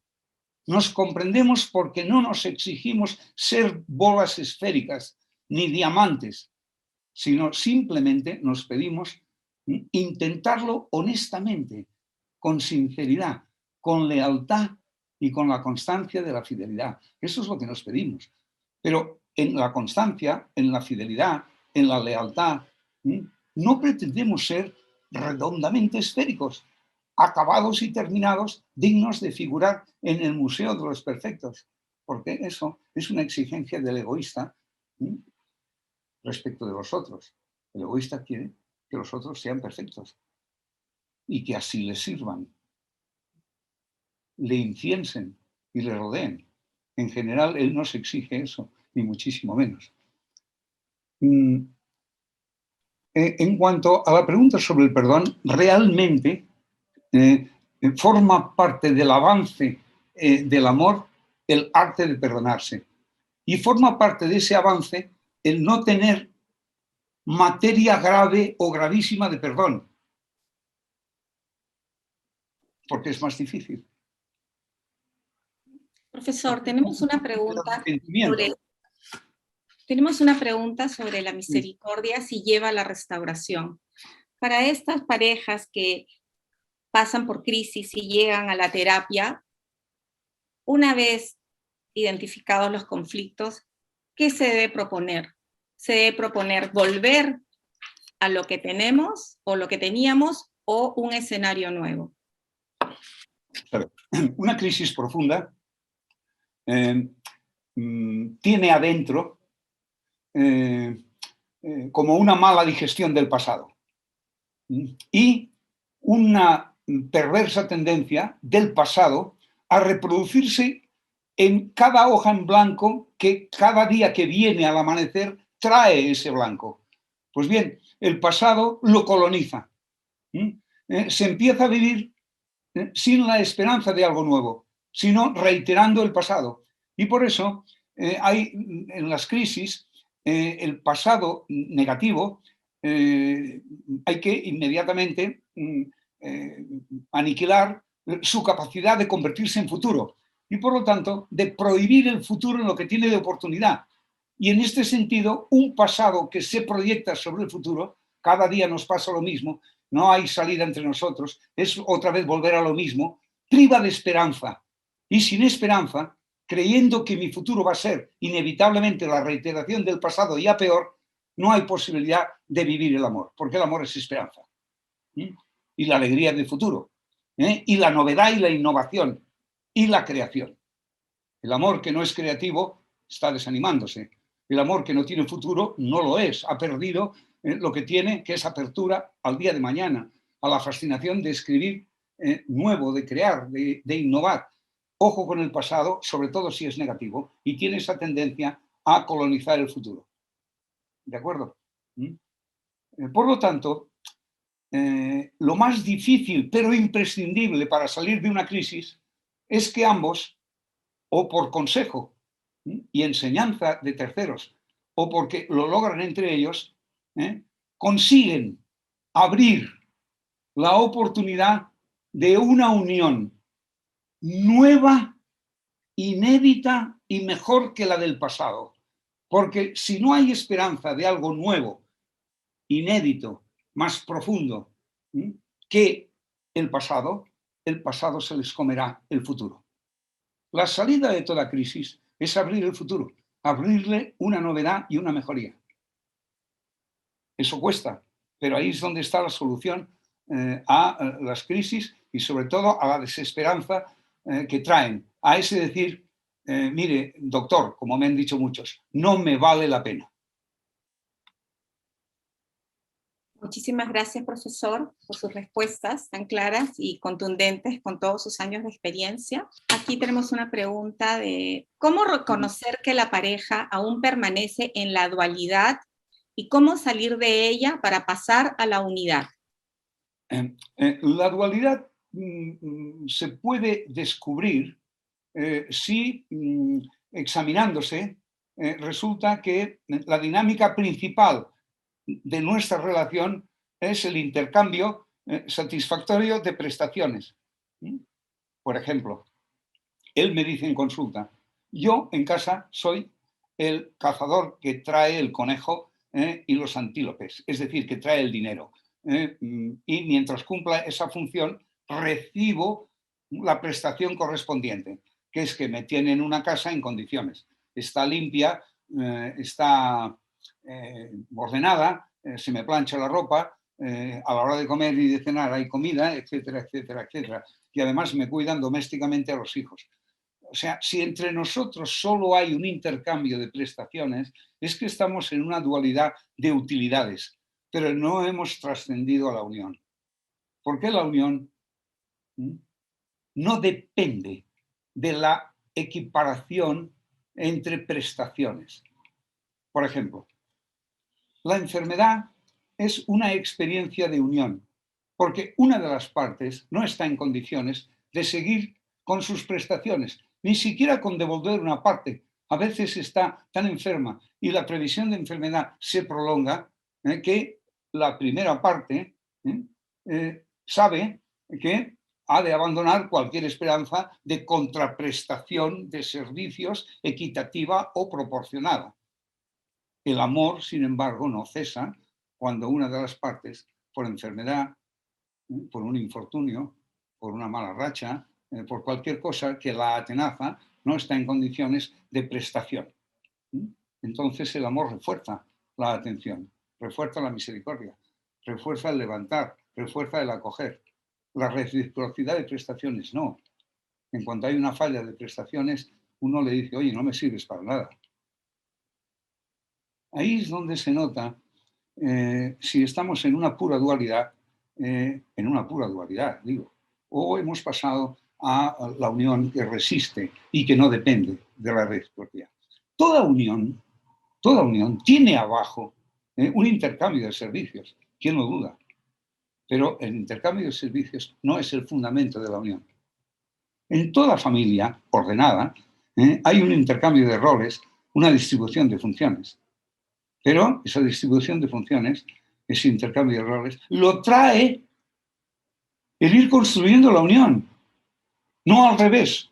Nos comprendemos porque no nos exigimos ser bolas esféricas ni diamantes, sino simplemente nos pedimos intentarlo honestamente, con sinceridad, con lealtad y con la constancia de la fidelidad. Eso es lo que nos pedimos. Pero en la constancia, en la fidelidad, en la lealtad, no pretendemos ser redondamente esféricos, acabados y terminados, dignos de figurar en el Museo de los Perfectos, porque eso es una exigencia del egoísta respecto de los otros. El egoísta quiere que los otros sean perfectos y que así les sirvan, le inciensen y le rodeen. En general, él no se exige eso, ni muchísimo menos. En cuanto a la pregunta sobre el perdón, realmente forma parte del avance del amor el arte de perdonarse. Y forma parte de ese avance el no tener materia grave o gravísima de perdón. porque es más difícil. Profesor, tenemos una pregunta sobre la misericordia si lleva a la restauración. Para estas parejas que pasan por crisis y llegan a la terapia, una vez identificados los conflictos, ¿qué se debe proponer? ¿Se debe proponer volver a lo que tenemos o lo que teníamos o un escenario nuevo? Una crisis profunda tiene adentro como una mala digestión del pasado y una perversa tendencia del pasado a reproducirse en cada hoja en blanco que cada día que viene al amanecer trae ese blanco. Pues bien, el pasado lo coloniza. Se empieza a vivir sin la esperanza de algo nuevo, sino reiterando el pasado. Y por eso hay en las crisis el pasado negativo, hay que inmediatamente aniquilar su capacidad de convertirse en futuro y por lo tanto de prohibir el futuro en lo que tiene de oportunidad. Y en este sentido, un pasado que se proyecta sobre el futuro, cada día nos pasa lo mismo, no hay salida entre nosotros, es otra vez volver a lo mismo, priva de esperanza. Y sin esperanza, creyendo que mi futuro va a ser inevitablemente la reiteración del pasado y a peor, no hay posibilidad de vivir el amor, porque el amor es esperanza. Y la alegría del futuro, y la novedad y la innovación, y la creación. El amor que no es creativo está desanimándose. El amor que no tiene futuro no lo es, ha perdido lo que tiene, que es apertura al día de mañana, a la fascinación de escribir nuevo, de crear, de innovar. Ojo con el pasado, sobre todo si es negativo, y tiene esa tendencia a colonizar el futuro. ¿De acuerdo? Por lo tanto, lo más difícil, pero imprescindible para salir de una crisis, es que ambos, o por consejo y enseñanza de terceros, o porque lo logran entre ellos, consiguen abrir la oportunidad de una unión nueva, inédita y mejor que la del pasado. Porque si no hay esperanza de algo nuevo, inédito, más profundo que el pasado se les comerá el futuro. La salida de toda crisis es abrir el futuro, abrirle una novedad y una mejoría. Eso cuesta, pero ahí es donde está la solución a las crisis y sobre todo a la desesperanza que traen. A ese decir, mire, doctor, como me han dicho muchos, no me vale la pena. Muchísimas gracias, profesor, por sus respuestas tan claras y contundentes con todos sus años de experiencia. Aquí tenemos una pregunta de ¿cómo reconocer que la pareja aún permanece en la dualidad y cómo salir de ella para pasar a la unidad? La dualidad se puede descubrir si examinándose resulta que la dinámica principal de nuestra relación es el intercambio satisfactorio de prestaciones. Por ejemplo, él me dice en consulta, yo en casa soy el cazador que trae el conejo y los antílopes, es decir, que trae el dinero. Y mientras cumpla esa función, recibo la prestación correspondiente, que es que me tienen una casa en condiciones. Está limpia, está ordenada, se me plancha la ropa, a la hora de comer y de cenar hay comida, etcétera, etcétera, etcétera. Y además me cuidan domésticamente a los hijos. O sea, si entre nosotros solo hay un intercambio de prestaciones, es que estamos en una dualidad de utilidades, pero no hemos trascendido a la unión. ¿Por qué la unión no depende de la equiparación entre prestaciones? Por ejemplo, la enfermedad es una experiencia de unión, porque una de las partes no está en condiciones de seguir con sus prestaciones, ni siquiera con devolver una parte. A veces está tan enferma y la previsión de enfermedad se prolonga que la primera parte sabe que ha de abandonar cualquier esperanza de contraprestación de servicios equitativa o proporcionada. El amor, sin embargo, no cesa cuando una de las partes, por enfermedad, por un infortunio, por una mala racha, por cualquier cosa que la atenaza, no está en condiciones de prestación. Entonces el amor refuerza la atención, refuerza la misericordia, refuerza el levantar, refuerza el acoger. La reciprocidad de prestaciones no. En cuanto hay una falla de prestaciones, uno le dice, oye, no me sirves para nada. Ahí es donde se nota si estamos en una pura dualidad, digo, o hemos pasado a la unión que resiste y que no depende de la reciprocidad. Toda unión tiene abajo un intercambio de servicios, ¿quién lo duda? Pero el intercambio de servicios no es el fundamento de la unión. En toda familia ordenada hay un intercambio de roles, una distribución de funciones. Pero esa distribución de funciones, ese intercambio de roles, lo trae el ir construyendo la unión, no al revés.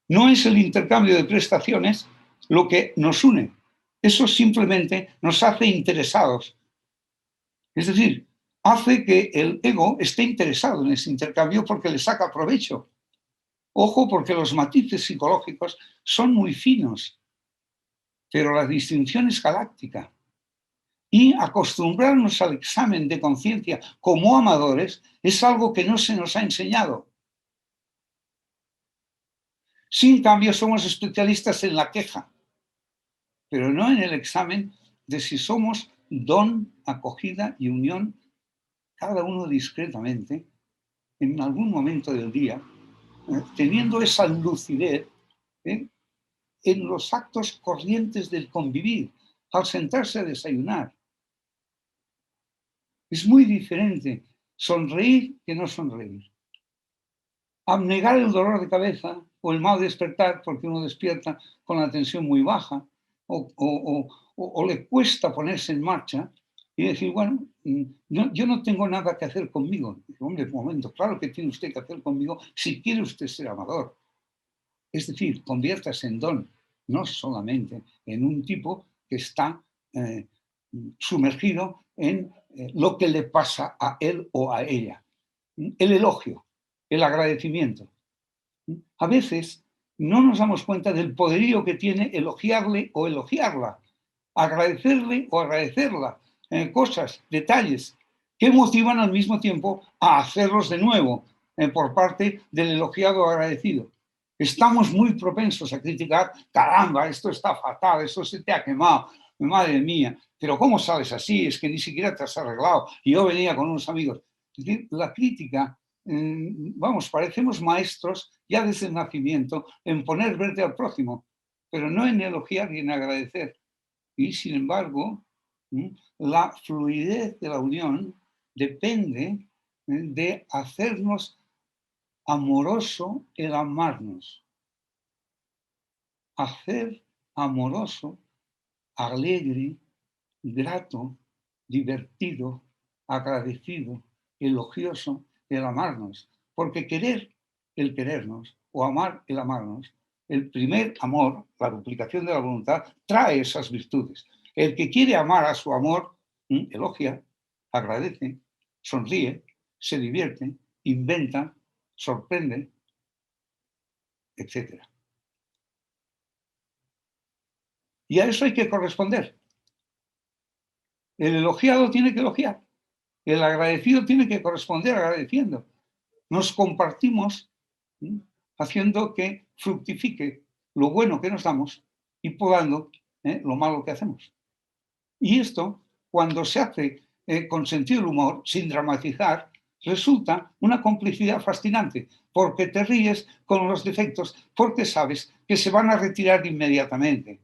No es el intercambio de prestaciones lo que nos une. Eso simplemente nos hace interesados. Es decir, hace que el ego esté interesado en ese intercambio porque le saca provecho. Ojo, porque los matices psicológicos son muy finos, pero la distinción es galáctica. Y acostumbrarnos al examen de conciencia como amadores es algo que no se nos ha enseñado. Sin cambio, somos especialistas en la queja, pero no en el examen de si somos don, acogida y unión, cada uno discretamente, en algún momento del día, teniendo esa lucidez en los actos corrientes del convivir, al sentarse a desayunar. Es muy diferente sonreír que no sonreír. Abnegar el dolor de cabeza o el mal despertar, porque uno despierta con la tensión muy baja o le cuesta ponerse en marcha y decir, bueno, yo no tengo nada que hacer conmigo. Hombre, un momento, claro que tiene usted que hacer conmigo si quiere usted ser amador. Es decir, conviértase en don, no solamente en un tipo que está sumergido en lo que le pasa a él o a ella. El elogio, el agradecimiento. A veces no nos damos cuenta del poderío que tiene elogiarle o elogiarla, agradecerle o agradecerla, cosas, detalles, que motivan al mismo tiempo a hacerlos de nuevo por parte del elogiado o agradecido. Estamos muy propensos a criticar, caramba, esto está fatal, esto se te ha quemado, madre mía, pero ¿cómo sales así? Es que ni siquiera te has arreglado. Y yo venía con unos amigos. Es decir, la crítica, vamos, parecemos maestros ya desde el nacimiento en poner verde al prójimo, pero no en elogiar y en agradecer. Y sin embargo, la fluidez de la unión depende de hacernos amoroso el amarnos. Hacer amoroso, alegre, grato, divertido, agradecido, elogioso el amarnos. Porque querer el querernos o amar el amarnos, el primer amor, la duplicación de la voluntad, trae esas virtudes. El que quiere amar a su amor, elogia, agradece, sonríe, se divierte, inventa, sorprende, etc. Y a eso hay que corresponder. El elogiado tiene que elogiar. El agradecido tiene que corresponder agradeciendo. Nos compartimos haciendo que fructifique lo bueno que nos damos y podando lo malo que hacemos. Y esto, cuando se hace con sentido del humor, sin dramatizar, resulta una complicidad fascinante, porque te ríes con los defectos, porque sabes que se van a retirar inmediatamente,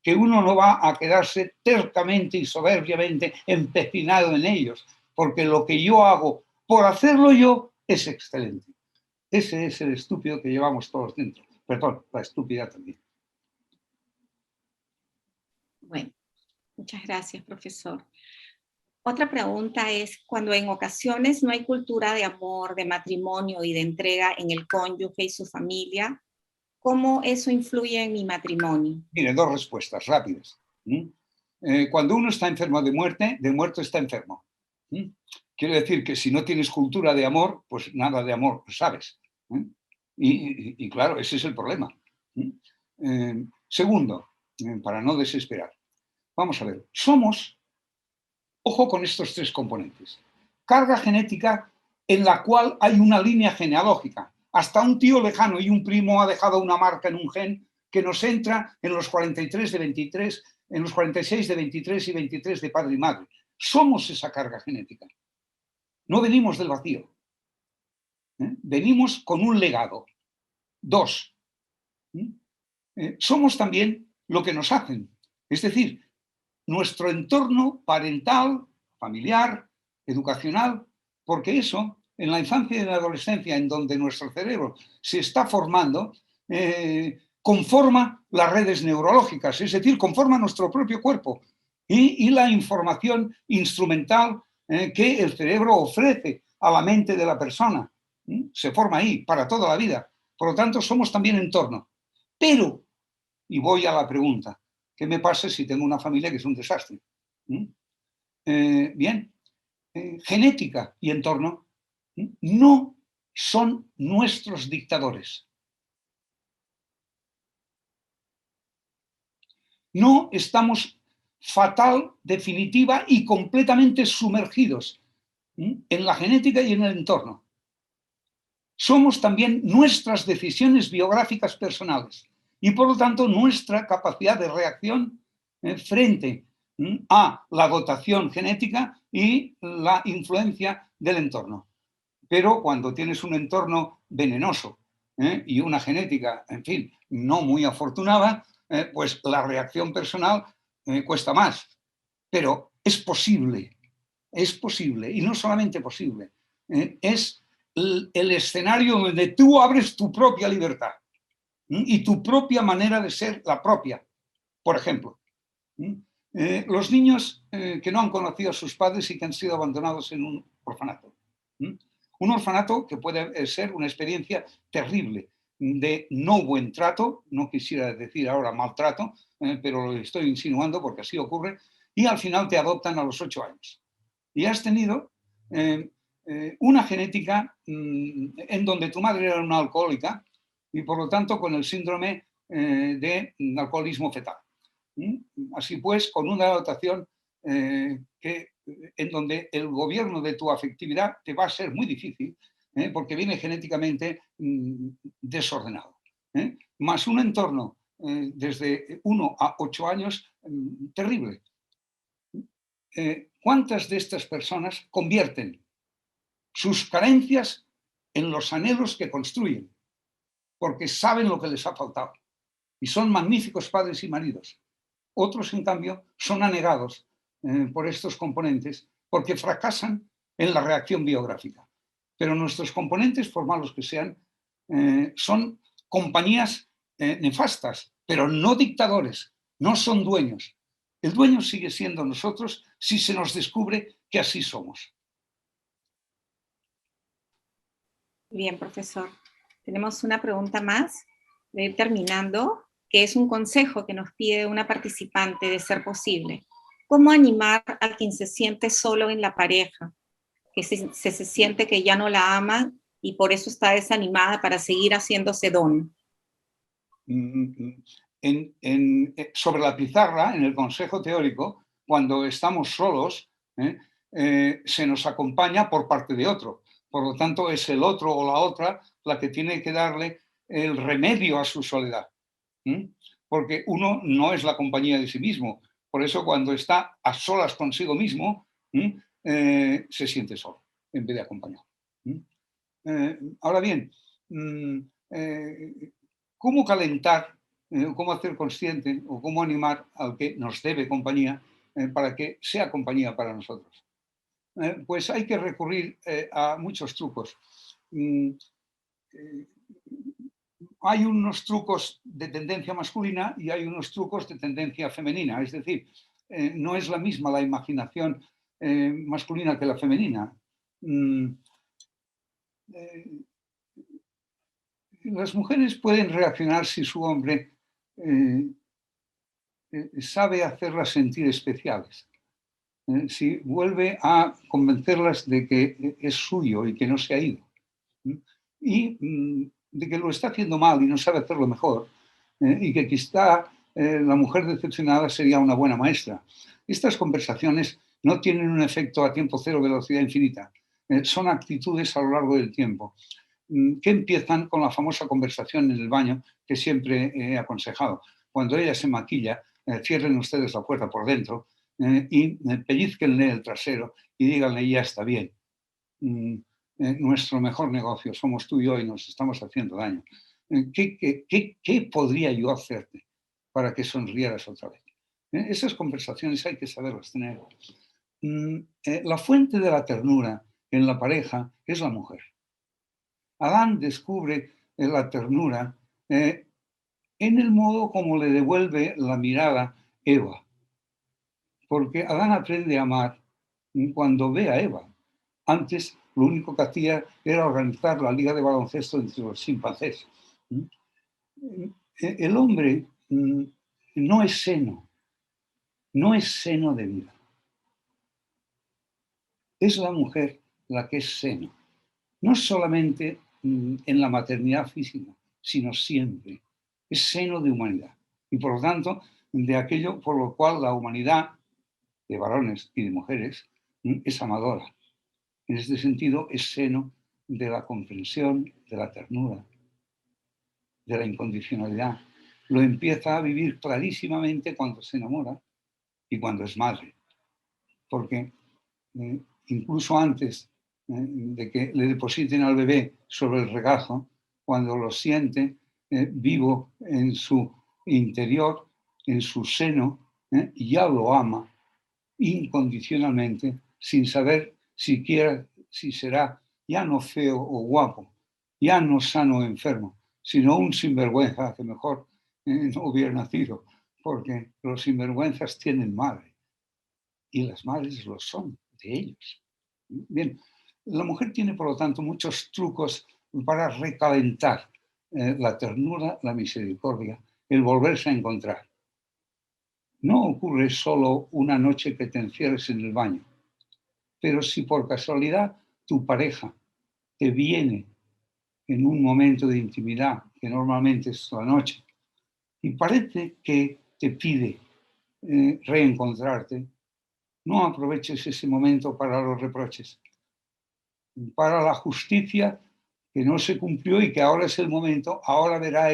que uno no va a quedarse tercamente y soberbiamente empecinado en ellos, porque lo que yo hago por hacerlo yo es excelente. Ese es el estúpido que llevamos todos dentro. Perdón, la estúpida también. Bueno, muchas gracias, profesor. Otra pregunta es, cuando en ocasiones no hay cultura de amor, de matrimonio y de entrega en el cónyuge y su familia, ¿cómo eso influye en mi matrimonio? Mire, dos respuestas rápidas. Cuando uno está enfermo de muerto está enfermo. Quiere decir que si no tienes cultura de amor, pues nada de amor sabes. Y claro, ese es el problema. Segundo, para no desesperar, vamos a ver, ojo con estos tres componentes. Carga genética en la cual hay una línea genealógica. Hasta un tío lejano y un primo ha dejado una marca en un gen que nos entra en los 43 de 23, en los 46 de 23 y 23 de padre y madre. Somos esa carga genética. No venimos del vacío. Venimos con un legado. Dos, somos también lo que nos hacen. Es decir, nuestro entorno parental, familiar, educacional, porque eso, en la infancia y en la adolescencia, en donde nuestro cerebro se está formando, conforma las redes neurológicas, es decir, conforma nuestro propio cuerpo y la información instrumental que el cerebro ofrece a la mente de la persona. Se forma ahí para toda la vida. Por lo tanto, somos también entorno. Pero, y voy a la pregunta, ¿qué me pasa si tengo una familia que es un desastre? Bien, genética y entorno no son nuestros dictadores. No estamos fatal, definitiva y completamente sumergidos en la genética y en el entorno. Somos también nuestras decisiones biográficas personales y por lo tanto nuestra capacidad de reacción frente a la dotación genética y la influencia del entorno. Pero cuando tienes un entorno venenoso y una genética, en fin, no muy afortunada, pues la reacción personal cuesta más. Pero es posible, y no solamente posible, es el escenario donde tú abres tu propia libertad y tu propia manera de ser la propia. Por ejemplo, los niños que no han conocido a sus padres y que han sido abandonados en un orfanato. Un orfanato que puede ser una experiencia terrible de no buen trato, no quisiera decir ahora maltrato, pero lo estoy insinuando porque así ocurre, y al final te adoptan a los 8 años. Y has tenido una genética en donde tu madre era una alcohólica y por lo tanto con el síndrome de alcoholismo fetal. Así pues, con una dotación en donde el gobierno de tu afectividad te va a ser muy difícil, porque viene genéticamente desordenado. Más un entorno desde 1 a 8 años terrible. ¿Cuántas de estas personas convierten sus carencias en los anhelos que construyen? Porque saben lo que les ha faltado y son magníficos padres y maridos. Otros, en cambio, son anegados por estos componentes porque fracasan en la reacción biográfica. Pero nuestros componentes, por malos que sean, son compañías nefastas, pero no dictadores, no son dueños. El dueño sigue siendo nosotros si se nos descubre que así somos. Bien, profesor. Tenemos una pregunta más, de ir terminando, que es un consejo que nos pide una participante de ser posible. ¿Cómo animar a quien se siente solo en la pareja? Que se siente que ya no la aman y por eso está desanimada para seguir haciéndose don. Sobre la pizarra, en el consejo teórico, cuando estamos solos, se nos acompaña por parte de otro. Por lo tanto, es el otro o la otra la que tiene que darle el remedio a su soledad. Porque uno no es la compañía de sí mismo. Por eso, cuando está a solas consigo mismo, se siente solo en vez de acompañado. Ahora bien, ¿cómo calentar, cómo hacer consciente o cómo animar al que nos debe compañía para que sea compañía para nosotros? Pues hay que recurrir a muchos trucos. Hay unos trucos de tendencia masculina y hay unos trucos de tendencia femenina. Es decir, no es la misma la imaginación masculina que la femenina. Las mujeres pueden reaccionar si su hombre sabe hacerlas sentir especiales. Si vuelve a convencerlas de que es suyo y que no se ha ido. Y de que lo está haciendo mal y no sabe hacerlo mejor. Y que quizá la mujer decepcionada sería una buena maestra. Estas conversaciones no tienen un efecto a tiempo cero, velocidad infinita. Son actitudes a lo largo del tiempo, que empiezan con la famosa conversación en el baño que siempre he aconsejado. Cuando ella se maquilla, cierren ustedes la puerta por dentro y pellizquenle el trasero y díganle, ya está bien. Nuestro mejor negocio somos tú y yo y nos estamos haciendo daño. ¿Qué podría yo hacerte para que sonrieras otra vez? Esas conversaciones hay que saberlas tener. La fuente de la ternura en la pareja es la mujer. Adán descubre la ternura en el modo como le devuelve la mirada Eva. Porque Adán aprende a amar cuando ve a Eva. Antes lo único que hacía era organizar la liga de baloncesto entre los chimpancés. El hombre no es seno de vida. Es la mujer la que es seno. No solamente en la maternidad física, sino siempre. Es seno de humanidad. Y por lo tanto, de aquello por lo cual la humanidad, de varones y de mujeres, es amadora. En este sentido, es seno de la comprensión, de la ternura, de la incondicionalidad. Lo empieza a vivir clarísimamente cuando se enamora y cuando es madre. Porque incluso antes de que le depositen al bebé sobre el regazo, cuando lo siente vivo en su interior, en su seno, ya lo ama incondicionalmente, sin saber siquiera si será ya no feo o guapo, ya no sano o enfermo, sino un sinvergüenza que mejor no hubiera nacido, porque los sinvergüenzas tienen madre y las madres lo son de ellos. Bien, la mujer tiene por lo tanto muchos trucos para recalentar la ternura, la misericordia, el volverse a encontrar. No ocurre solo una noche que te encierres en el baño, pero si por casualidad tu pareja te viene en un momento de intimidad, que normalmente es la noche, y parece que te pide reencontrarte, no aproveches ese momento para los reproches, para la justicia que no se cumplió y que ahora es el momento, ahora verá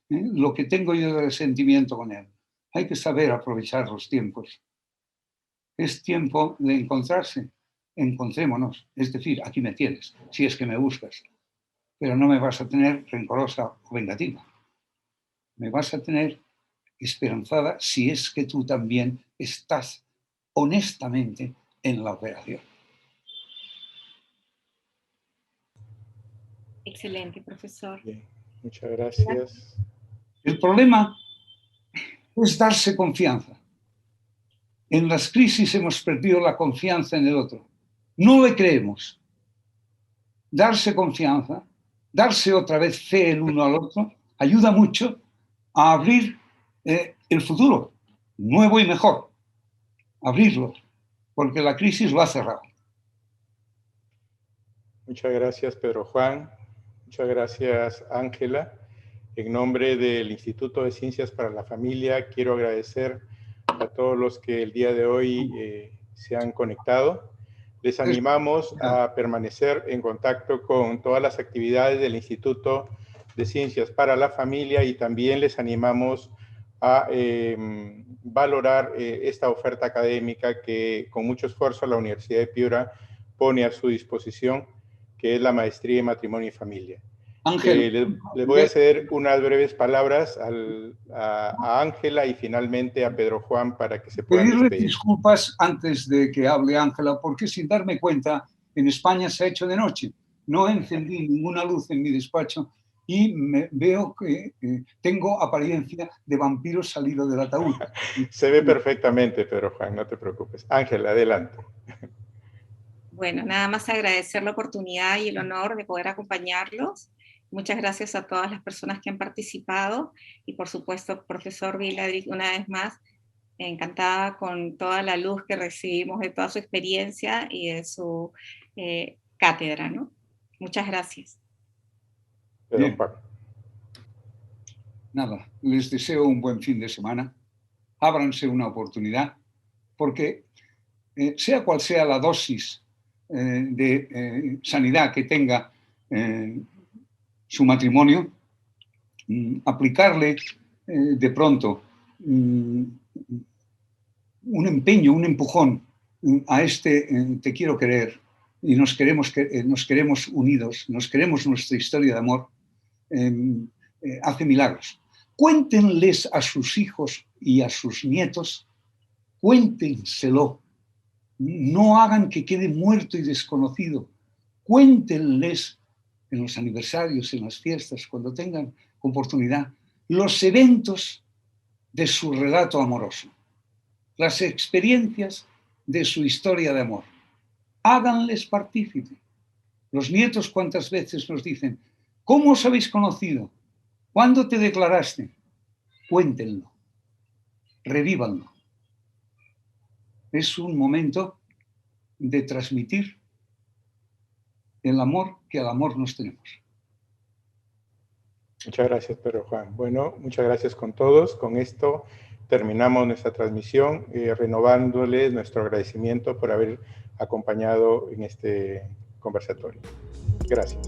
lo que tengo yo de resentimiento con él. Hay que saber aprovechar los tiempos. Es tiempo de encontrarse. Encontrémonos. Es decir, aquí me tienes, si es que me buscas. Pero no me vas a tener rencorosa o vengativa. Me vas a tener esperanzada si es que tú también estás honestamente en la operación. Excelente, profesor. Bien, muchas gracias. El problema es darse confianza. En las crisis hemos perdido la confianza en el otro. No le creemos. Darse confianza, darse otra vez fe el uno al otro, ayuda mucho a abrir el futuro, nuevo y mejor. Abrirlo, porque la crisis lo ha cerrado. Muchas gracias, Pedro Juan. Muchas gracias, Ángela. En nombre del Instituto de Ciencias para la Familia, quiero agradecer a todos los que el día de hoy se han conectado. Les animamos a permanecer en contacto con todas las actividades del Instituto de Ciencias para la Familia y también les animamos a valorar esta oferta académica que con mucho esfuerzo la Universidad de Piura pone a su disposición, que es la Maestría en Matrimonio y Familia. Ángel, les voy a ceder unas breves palabras a Ángela y finalmente a Pedro Juan para que se puedan pedirle despedir. Disculpas antes de que hable Ángela, porque sin darme cuenta, en España se ha hecho de noche. No encendí ninguna luz en mi despacho y veo que tengo apariencia de vampiro salido del ataúd. Se ve perfectamente, Pedro Juan, no te preocupes. Ángela, adelante. Bueno, nada más agradecer la oportunidad y el honor de poder acompañarlos. Muchas gracias a todas las personas que han participado y por supuesto, profesor Viladrich, una vez más, encantada con toda la luz que recibimos de toda su experiencia y de su cátedra, ¿no? Muchas gracias. Bien. Nada, les deseo un buen fin de semana. Ábranse una oportunidad, porque sea cual sea la dosis de sanidad que tenga su matrimonio, aplicarle de pronto un empeño, un empujón a este te quiero querer y nos queremos unidos, nos queremos nuestra historia de amor, hace milagros. Cuéntenles a sus hijos y a sus nietos, cuéntenselo. No hagan que quede muerto y desconocido. Cuéntenles en los aniversarios, en las fiestas, cuando tengan oportunidad, los eventos de su relato amoroso, las experiencias de su historia de amor. Háganles partícipe. Los nietos, ¿cuántas veces nos dicen, ¿cómo os habéis conocido? ¿Cuándo te declaraste? Cuéntenlo, revívanlo. Es un momento de transmitir el amor que al amor nos tenemos. Muchas gracias, Pedro Juan. Bueno, muchas gracias con todos. Con esto terminamos nuestra transmisión, renovándoles nuestro agradecimiento por haber acompañado en este conversatorio. Gracias.